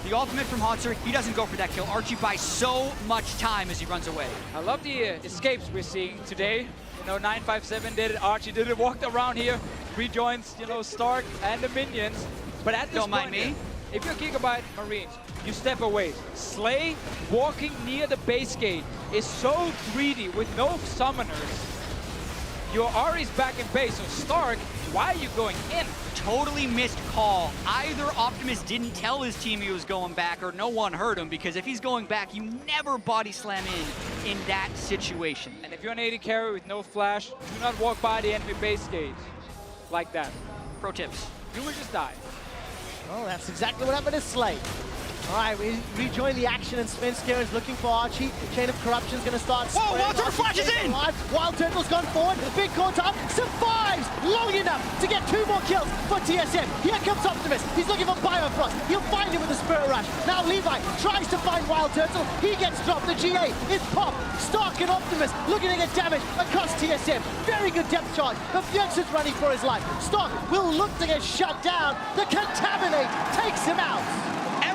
The ultimate from Hotzer, he doesn't go for that kill. Archie buys so much time as he runs away. I love the escapes we're seeing today. You know, 957 did it, Archie did it, walked around here, rejoins, you know, Stark and the minions. But at this Don't mind point, me. If you're GIGABYTE Marines, you step away. Slay walking near the base gate is so greedy with no summoners. Your Ari's back in base, so Stark, why are you going in? Totally missed call. Either Optimus didn't tell his team he was going back, or no one heard him, because if he's going back, you never body slam in that situation. And if you're an AD carry with no flash, do not walk by the enemy base gate like that. Pro tips. You will just die. Oh, that's exactly what happened to Slay. All right, we rejoin the action, and Svenskeren is looking for Archie. Chain of Corruption is going to start. Whoa, Wild Turtle flashes in! Wild Turtle's gone forward. Big caught up. Survives long enough to get 2 more kills for TSM. Here comes Optimus. He's looking for Biofrost. He'll find him with the Spirit Rush. Now Levi tries to find Wild Turtle. He gets dropped. The GA is popped. Stark and Optimus looking to get damage across TSM. Very good depth charge, but Bjergsen's running for his life. Stark will look to get shut down. The Contaminate takes him out.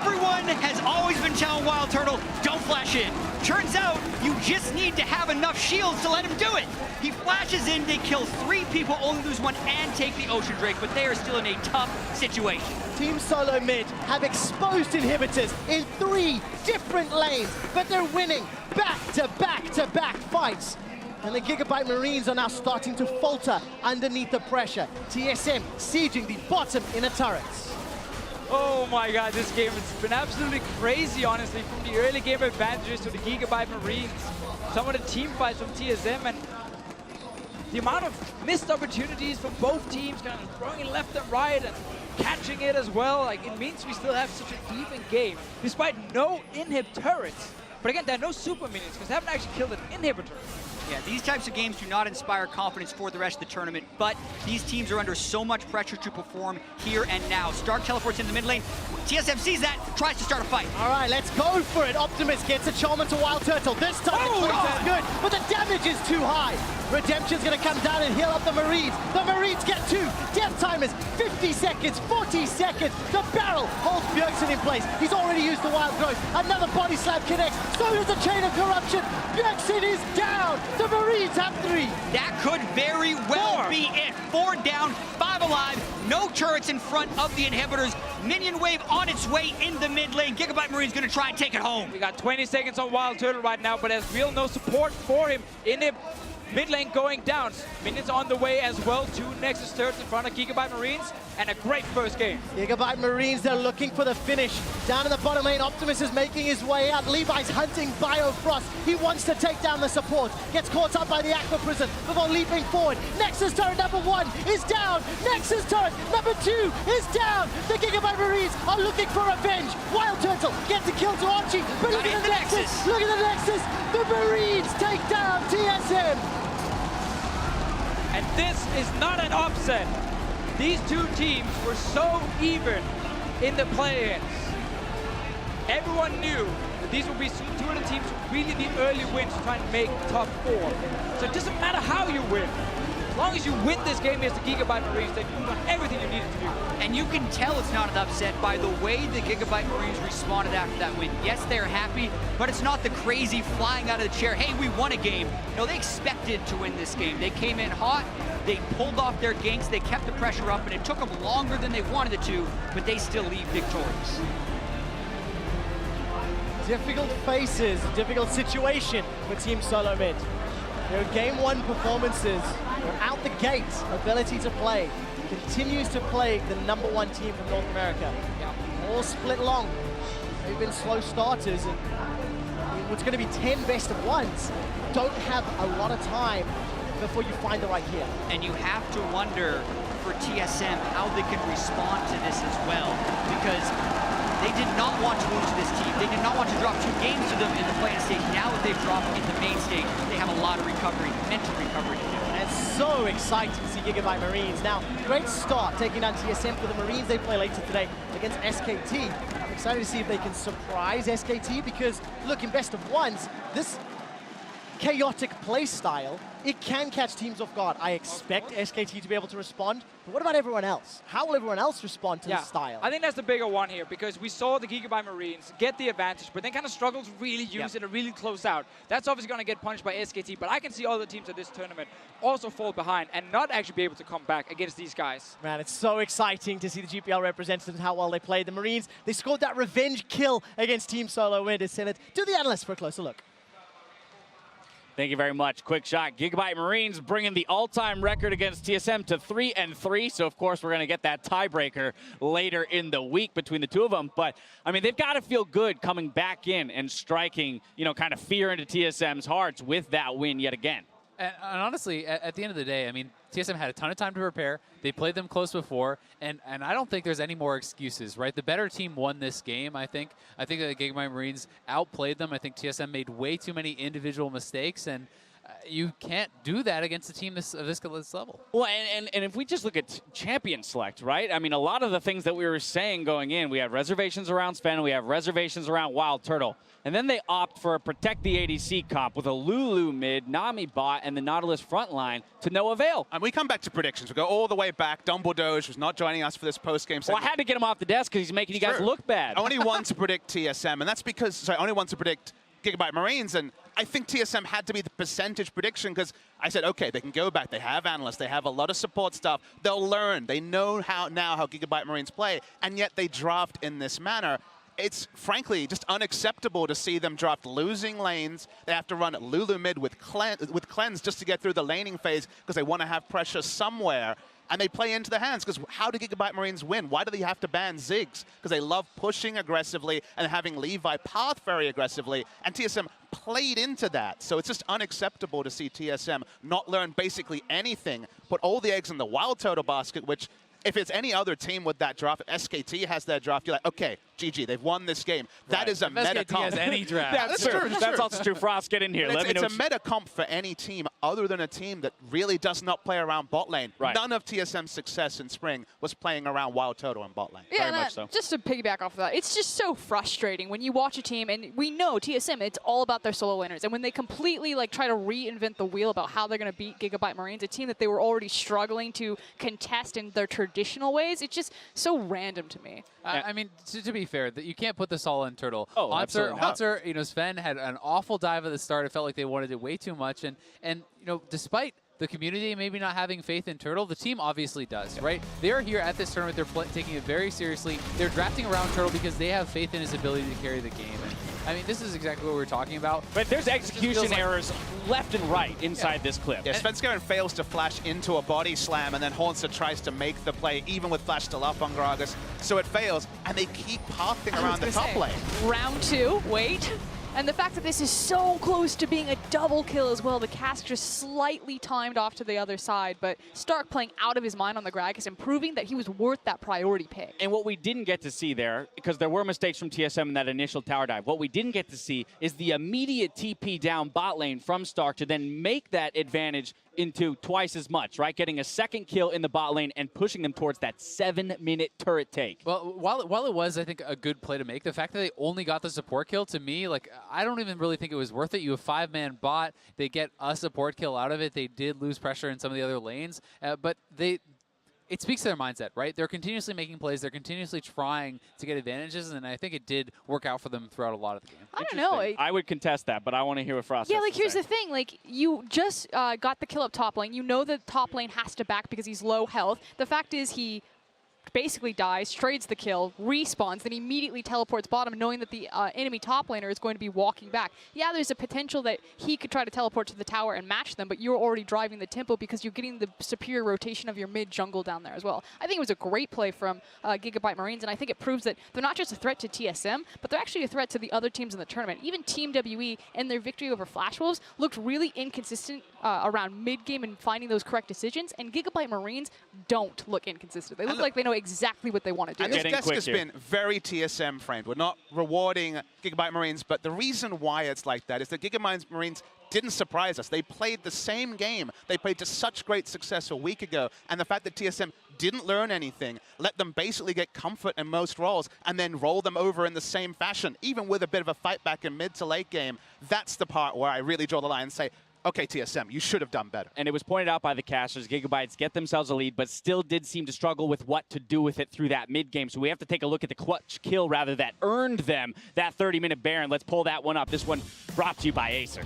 Everyone has always been telling Wild Turtle, don't flash in. Turns out, you just need to have enough shields to let him do it. He flashes in, they kill 3 people, only lose 1, and take the Ocean Drake, but they are still in a tough situation. Team Solo Mid have exposed inhibitors in 3 different lanes, but they're winning back-to-back-to-back fights. And the GIGABYTE Marines are now starting to falter underneath the pressure. TSM sieging the bottom inner turrets. Oh my god, this game has been absolutely crazy, honestly, from the early game advantages to the GIGABYTE Marines. Some of the team fights from TSM and the amount of missed opportunities for both teams, kind of throwing it left and right and catching it as well. Like, it means we still have such an even game, despite no inhib turrets. But again, there are no super minions, because they haven't actually killed an inhibitor. Yeah, these types of games do not inspire confidence for the rest of the tournament, but these teams are under so much pressure to perform here and now. Stark teleports in the mid lane. TSM sees that, tries to start a fight. All right, let's go for it. Optimus gets a charm to Wild Turtle. This time the cleanse is good, but the damage is too high. Redemption's gonna come down and heal up the Marines. The Marines get 2. Death timers, 50 seconds, 40 seconds. The barrel holds Bjergsen in place. He's already used the Wild Growth. Another body slam connects. So does the Chain of Corruption. Bjergsen is down. The Marines have 3. That could very well be it. 4 down, 5 alive, no turrets in front of the inhibitors. Minion wave on its way in the mid lane. GIGABYTE Marines gonna try and take it home. We got 20 seconds on Wild Turtle right now, but there's real no support for him. Inhib mid lane going down. Minions on the way as well. 2 Nexus turrets in front of GIGABYTE Marines, and a great first game. GIGABYTE Marines, they're looking for the finish. Down in the bottom lane, Optimus is making his way out. Levi's hunting Biofrost. He wants to take down the support. Gets caught up by the Aqua Prison before leaping forward. Nexus turret number 1 is down. Nexus turret number 2 is down. The GIGABYTE Marines are looking for revenge. Wild Turtle gets a kill to Archie, but look at the Nexus. Look at the Nexus. The Marines take down TSM. And this is not an upset. These 2 teams were so even in the play-ins. Everyone knew that these would be 2 of the teams who really need early wins to try and make top 4. So it doesn't matter how you win. As long as you win this game against the GIGABYTE Marines, then you've done everything you needed to do. And you can tell it's not an upset by the way the GIGABYTE Marines responded after that win. Yes, they're happy, but it's not the crazy flying out of the chair, hey, we won a game. No, they expected to win this game. They came in hot, they pulled off their ganks, they kept the pressure up, and it took them longer than they wanted it to, but they still leave victorious. Difficult faces, difficult situation for Team Solo Mid. Their Game 1 performances were out the gate. Ability to play continues to plague the number 1 team from North America. All split long. They've been slow starters, and what's going to be 10 best of 1s don't have a lot of time before you find the right gear. And you have to wonder for TSM how they can respond to this as well, because they did not want to lose this team. They did not want to drop 2 games to them in the play-in stage. Now that they've dropped in the main stage, they have a lot of recovery, mental recovery to do. And so excited to see GIGABYTE Marines. Now, great start taking down TSM for the Marines. They play later today against SKT. I'm excited to see if they can surprise SKT because, look, in best of 1s, this chaotic play style, it can catch teams off guard. I expect SKT to be able to respond, but what about everyone else? How will everyone else respond to this style? I think that's the bigger one here, because we saw the GIGABYTE Marines get the advantage, but then kind of struggle to really use it and really close out. That's obviously going to get punished by SKT, but I can see other teams at this tournament also fall behind and not actually be able to come back against these guys. Man, it's so exciting to see the GPL representatives and how well they played. The Marines, they scored that revenge kill against Team Solo Mid. To send it to the analysts for a closer look. Thank you very much. Quick shot. GIGABYTE Marines bringing the all-time record against TSM to 3-3. So, of course, we're going to get that tiebreaker later in the week between the 2 of them. But, I mean, they've got to feel good coming back in and striking, you know, kind of fear into TSM's hearts with that win yet again. And honestly, at the end of the day, I mean, TSM had a ton of time to prepare. They played them close before, and I don't think there's any more excuses, right? The better team won this game, I think. I think the GIGABYTE Marines outplayed them. I think TSM made way too many individual mistakes, and you can't do that against a team this level. Well, and if we just look at champion select, right? I mean, a lot of the things that we were saying going in, we have reservations around Sven, we have reservations around Wild Turtle, and then they opt for a Protect the ADC comp with a Lulu mid, Nami bot, and the Nautilus front line to no avail. And we come back to predictions. We go all the way back. Dumbledore was not joining us for this post-game segment. Well, I had to get him off the desk because he's making you guys look bad. Only one to predict TSM, and that's because, sorry, only one to predict GIGABYTE Marines, and I think TSM had to be the percentage prediction because I said, okay, they can go back. They have analysts. They have a lot of support stuff. They'll learn. They know how GIGABYTE Marines play, and yet they draft in this manner. It's frankly just unacceptable to see them draft losing lanes. They have to run Lulu mid with cleanse just to get through the laning phase because they want to have pressure somewhere. And they play into the hands, because how do GIGABYTE Marines win? Why do they have to ban Ziggs? Because they love pushing aggressively and having Levi path very aggressively, and TSM played into that. So it's just unacceptable to see TSM not learn basically anything, put all the eggs in the Wild Turtle basket, which if it's any other team with that draft, if SKT has their draft, you're like, okay, GG, they've won this game. That is a meta comp. has any draft. That's true. That's also true. Frost, get in here. It's a meta comp for any team other than a team that really does not play around bot lane. Right. None of TSM's success in spring was playing around Wild Turtle and bot lane. Yeah, Very much so. just to piggyback off of that, it's just so frustrating when you watch a team, and we know TSM, it's all about their solo laners, and when they completely try to reinvent the wheel about how they're going to beat GIGABYTE Marines, a team that they were already struggling to contest in their traditional ways, it's just so random to me. I mean, to be fair, that you can't put this all on Turtle. Oh, absolutely not. Haunter, Sven had an awful dive at the start. It felt like they wanted it way too much, and despite the community maybe not having faith in Turtle, the team obviously does, right? They're here at this tournament. They're taking it very seriously. They're drafting around Turtle because they have faith in his ability to carry the game. And I mean, this is exactly what we're talking about. But there's execution errors left and right inside this clip. Yeah, Svenskeren fails to flash into a body slam, and then Hornster tries to make the play, even with flash still up on Gragas. So it fails, and they keep pathing around the top lane. Round 2, wait. And the fact that this is so close to being a double kill as well, the cast just slightly timed off to the other side, but Stark playing out of his mind on the Gragas and proving that he was worth that priority pick. And what we didn't get to see there, because there were mistakes from TSM in that initial tower dive, what we didn't get to see is the immediate TP down bot lane from Stark to then make that advantage into twice as much, right? Getting a second kill in the bot lane and pushing them towards that 7-minute turret take. Well, while it was, I think, a good play to make, the fact that they only got the support kill, to me, I don't even really think it was worth it. You have 5-man bot, they get a support kill out of it. They did lose pressure in some of the other lanes, but it speaks to their mindset, right? They're continuously making plays. They're continuously trying to get advantages, and I think it did work out for them throughout a lot of the game. I don't know. I would contest that, but I want to hear what Frost has to Here's say. the thing. You just got the kill up top lane. You know the top lane has to back because he's low health. The fact is he basically dies, trades the kill, respawns, then immediately teleports bottom, knowing that the enemy top laner is going to be walking back. Yeah, there's a potential that he could try to teleport to the tower and match them, but you're already driving the tempo because you're getting the superior rotation of your mid jungle down there as well. I think it was a great play from GIGABYTE Marines, and I think it proves that they're not just a threat to TSM, but they're actually a threat to the other teams in the tournament. Even Team WE and their victory over Flash Wolves looked really inconsistent around mid-game and finding those correct decisions, and GIGABYTE Marines don't look inconsistent. They look like they know exactly what they want to do. And this desk has been very TSM framed. We're not rewarding GIGABYTE Marines, but the reason why it's like that is that GIGABYTE Marines didn't surprise us. They played the same game. They played to such great success a week ago, and the fact that TSM didn't learn anything, let them basically get comfort in most roles, and then roll them over in the same fashion, even with a bit of a fight back in mid to late game, that's the part where I really draw the line and say, okay, TSM, you should have done better. And it was pointed out by the casters, GIGABYTEs get themselves a lead, but still did seem to struggle with what to do with it through that mid-game. So we have to take a look at the clutch kill, rather, that earned them that 30-minute Baron. Let's pull that one up. This one brought to you by Acer.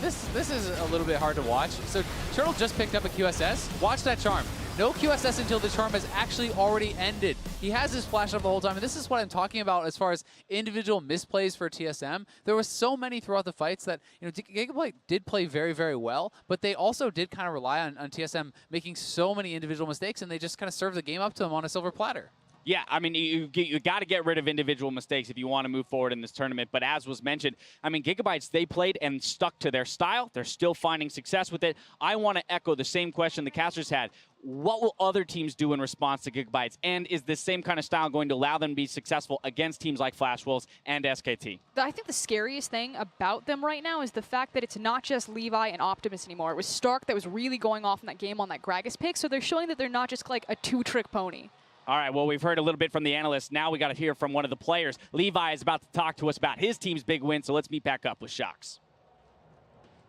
This is a little bit hard to watch. So Turtle just picked up a QSS. Watch that charm. No QSS until the charm has actually already ended. He has his flash up the whole time, and this is what I'm talking about as far as individual misplays for TSM. There were so many throughout the fights that GIGABYTE did play very, very well, but they also did kind of rely on TSM making so many individual mistakes, and they just kind of served the game up to them on a silver platter. Yeah, I mean, you got to get rid of individual mistakes if you want to move forward in this tournament. But as was mentioned, I mean, GIGABYTE's, they played and stuck to their style. They're still finding success with it. I want to echo the same question the casters had. What will other teams do in response to GIGABYTE's? And is this same kind of style going to allow them to be successful against teams like Flash Wolves and SKT? I think the scariest thing about them right now is the fact that it's not just Levi and Optimus anymore. It was Stark that was really going off in that game on that Gragas pick, so they're showing that they're not just like a two-trick pony. All right, well, we've heard a little bit from the analysts. Now we got to hear from one of the players. Levi is about to talk to us about his team's big win, so let's meet back up with Shocks.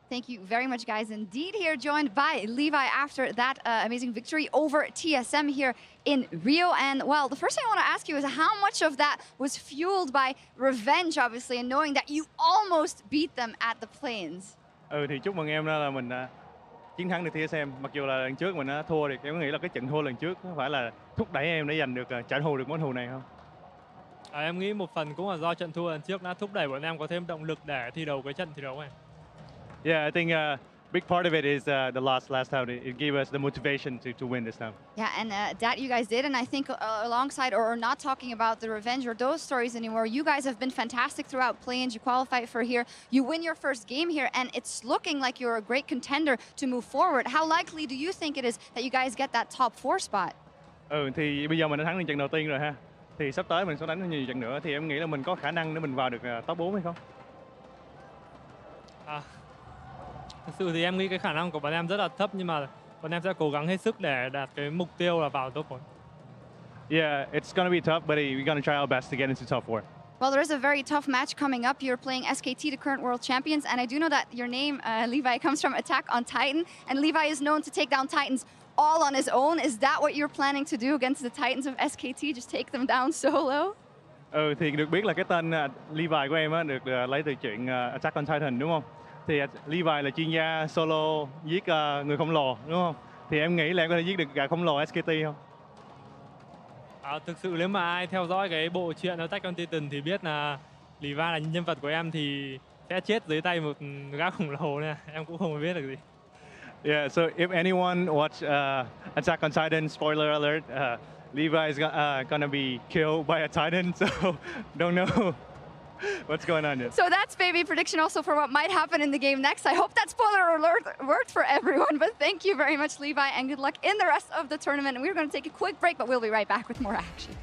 Thank you very much, guys. Indeed, here joined by Levi after that amazing victory over TSM here in Rio. And, well, the first thing I want to ask you is how much of that was fueled by revenge, obviously, and knowing that you almost beat them at the Plains? Thì chúc mừng em là mình chiến thắng được TSM. Mặc dù là lần trước mình đã thua thì em nghĩ là cái trận thua lần trước phải là thúc đẩy em để giành được trả thù được món thù này không? Em nghĩ một phần cũng là do trận thua lần trước đã thúc đẩy bọn em có thêm động lực để thi đấu cái trận thi đấu này. Yeah, I think big part of it is the loss last time. It gave us the motivation to win this time. Yeah, and that you guys did, and I think alongside, or not talking about the revenge or those stories anymore, you guys have been fantastic throughout Plains. You qualified for here, you win your first game here, and it's looking like you're a great contender to move forward. How likely do you think it is that you guys get that top 4 spot? Thì bây giờ mình đã thắng được trận đầu tiên rồi ha. Thì sắp tới mình sẽ đánh nhiều trận nữa. Thì em nghĩ là mình có khả năng để mình vào được top 4 hay không? Thực sự thì em nghĩ cái khả năng của bọn em rất là thấp, nhưng mà bọn em sẽ cố gắng hết sức để đạt cái mục tiêu là vào top 4. Yeah, it's going to be tough, but we're going to try our best to get into top 4. Well, there is a very tough match coming up. You're playing SKT, the current world champions, and I do know that your name, Levi, comes from Attack on Titan, and Levi is known to take down Titans all on his own. Is that what you're planning to do against the Titans of SKT, just take them down solo? Thì được biết là cái tên Levi của em á được lấy từ chuyện Attack on Titan đúng không? Thì Levi là chuyên gia solo giết người khổng lồ đúng không? Thì em nghĩ là em có thể giết được gã khổng lồ SKT không? Thực sự nếu mà ai theo dõi cái bộ truyện Attack on Titan thì biết là Levi là nhân vật của em thì sẽ chết dưới tay một gã khổng lồ này. Em cũng không biết được gì. Yeah, so if anyone watch Attack on Titan, spoiler alert, Levi is gonna be killed by a Titan, so don't know what's going on yet. So that's baby prediction also for what might happen in the game next. I hope that spoiler alert worked for everyone, but thank you very much, Levi, and good luck in the rest of the tournament. And we're going to take a quick break, but we'll be right back with more action.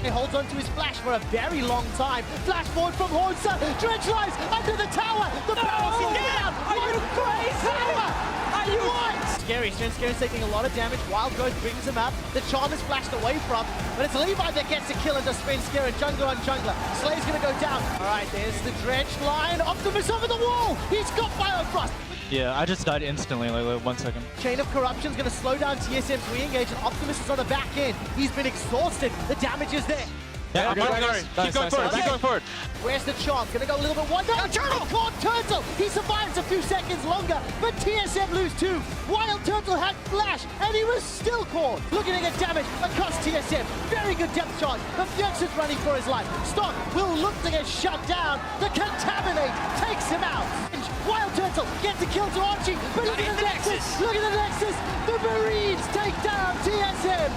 He holds on to his flash for a very long time. Flash forward from Horsa. Dredge lives under the tower. The power's down. Are you crazy? Tower. Are you what? Scary. Scary's taking a lot of damage. Wild Growth brings him up. The charm is flashed away from, but it's Levi that gets the kill and does spin Scare. Jungler on jungler. Slay's gonna go down. All right, there's the Dredge line. Optimus over the wall. He's got Biofrost. Yeah, I just died instantly, like 1 second. Chain of Corruption's going to slow down TSM's re-engage, and Optimus is on the back end. He's been exhausted. The damage is there. Yeah, keep going forward. Where's the chance? Going to go a little bit wide. No, Turtle! Caught Turtle! He survives a few seconds longer, but TSM lose 2. Wild Turtle had flash, and he was still caught. Looking to get damage across TSM. Very good depth charge, but Fjöx's running for his life. Stock will look to get shut down. The Contaminate takes him out. Wild Turtle gets a kill to Archie, but look at the Nexus! Look at the Nexus! The Marines take down TSM!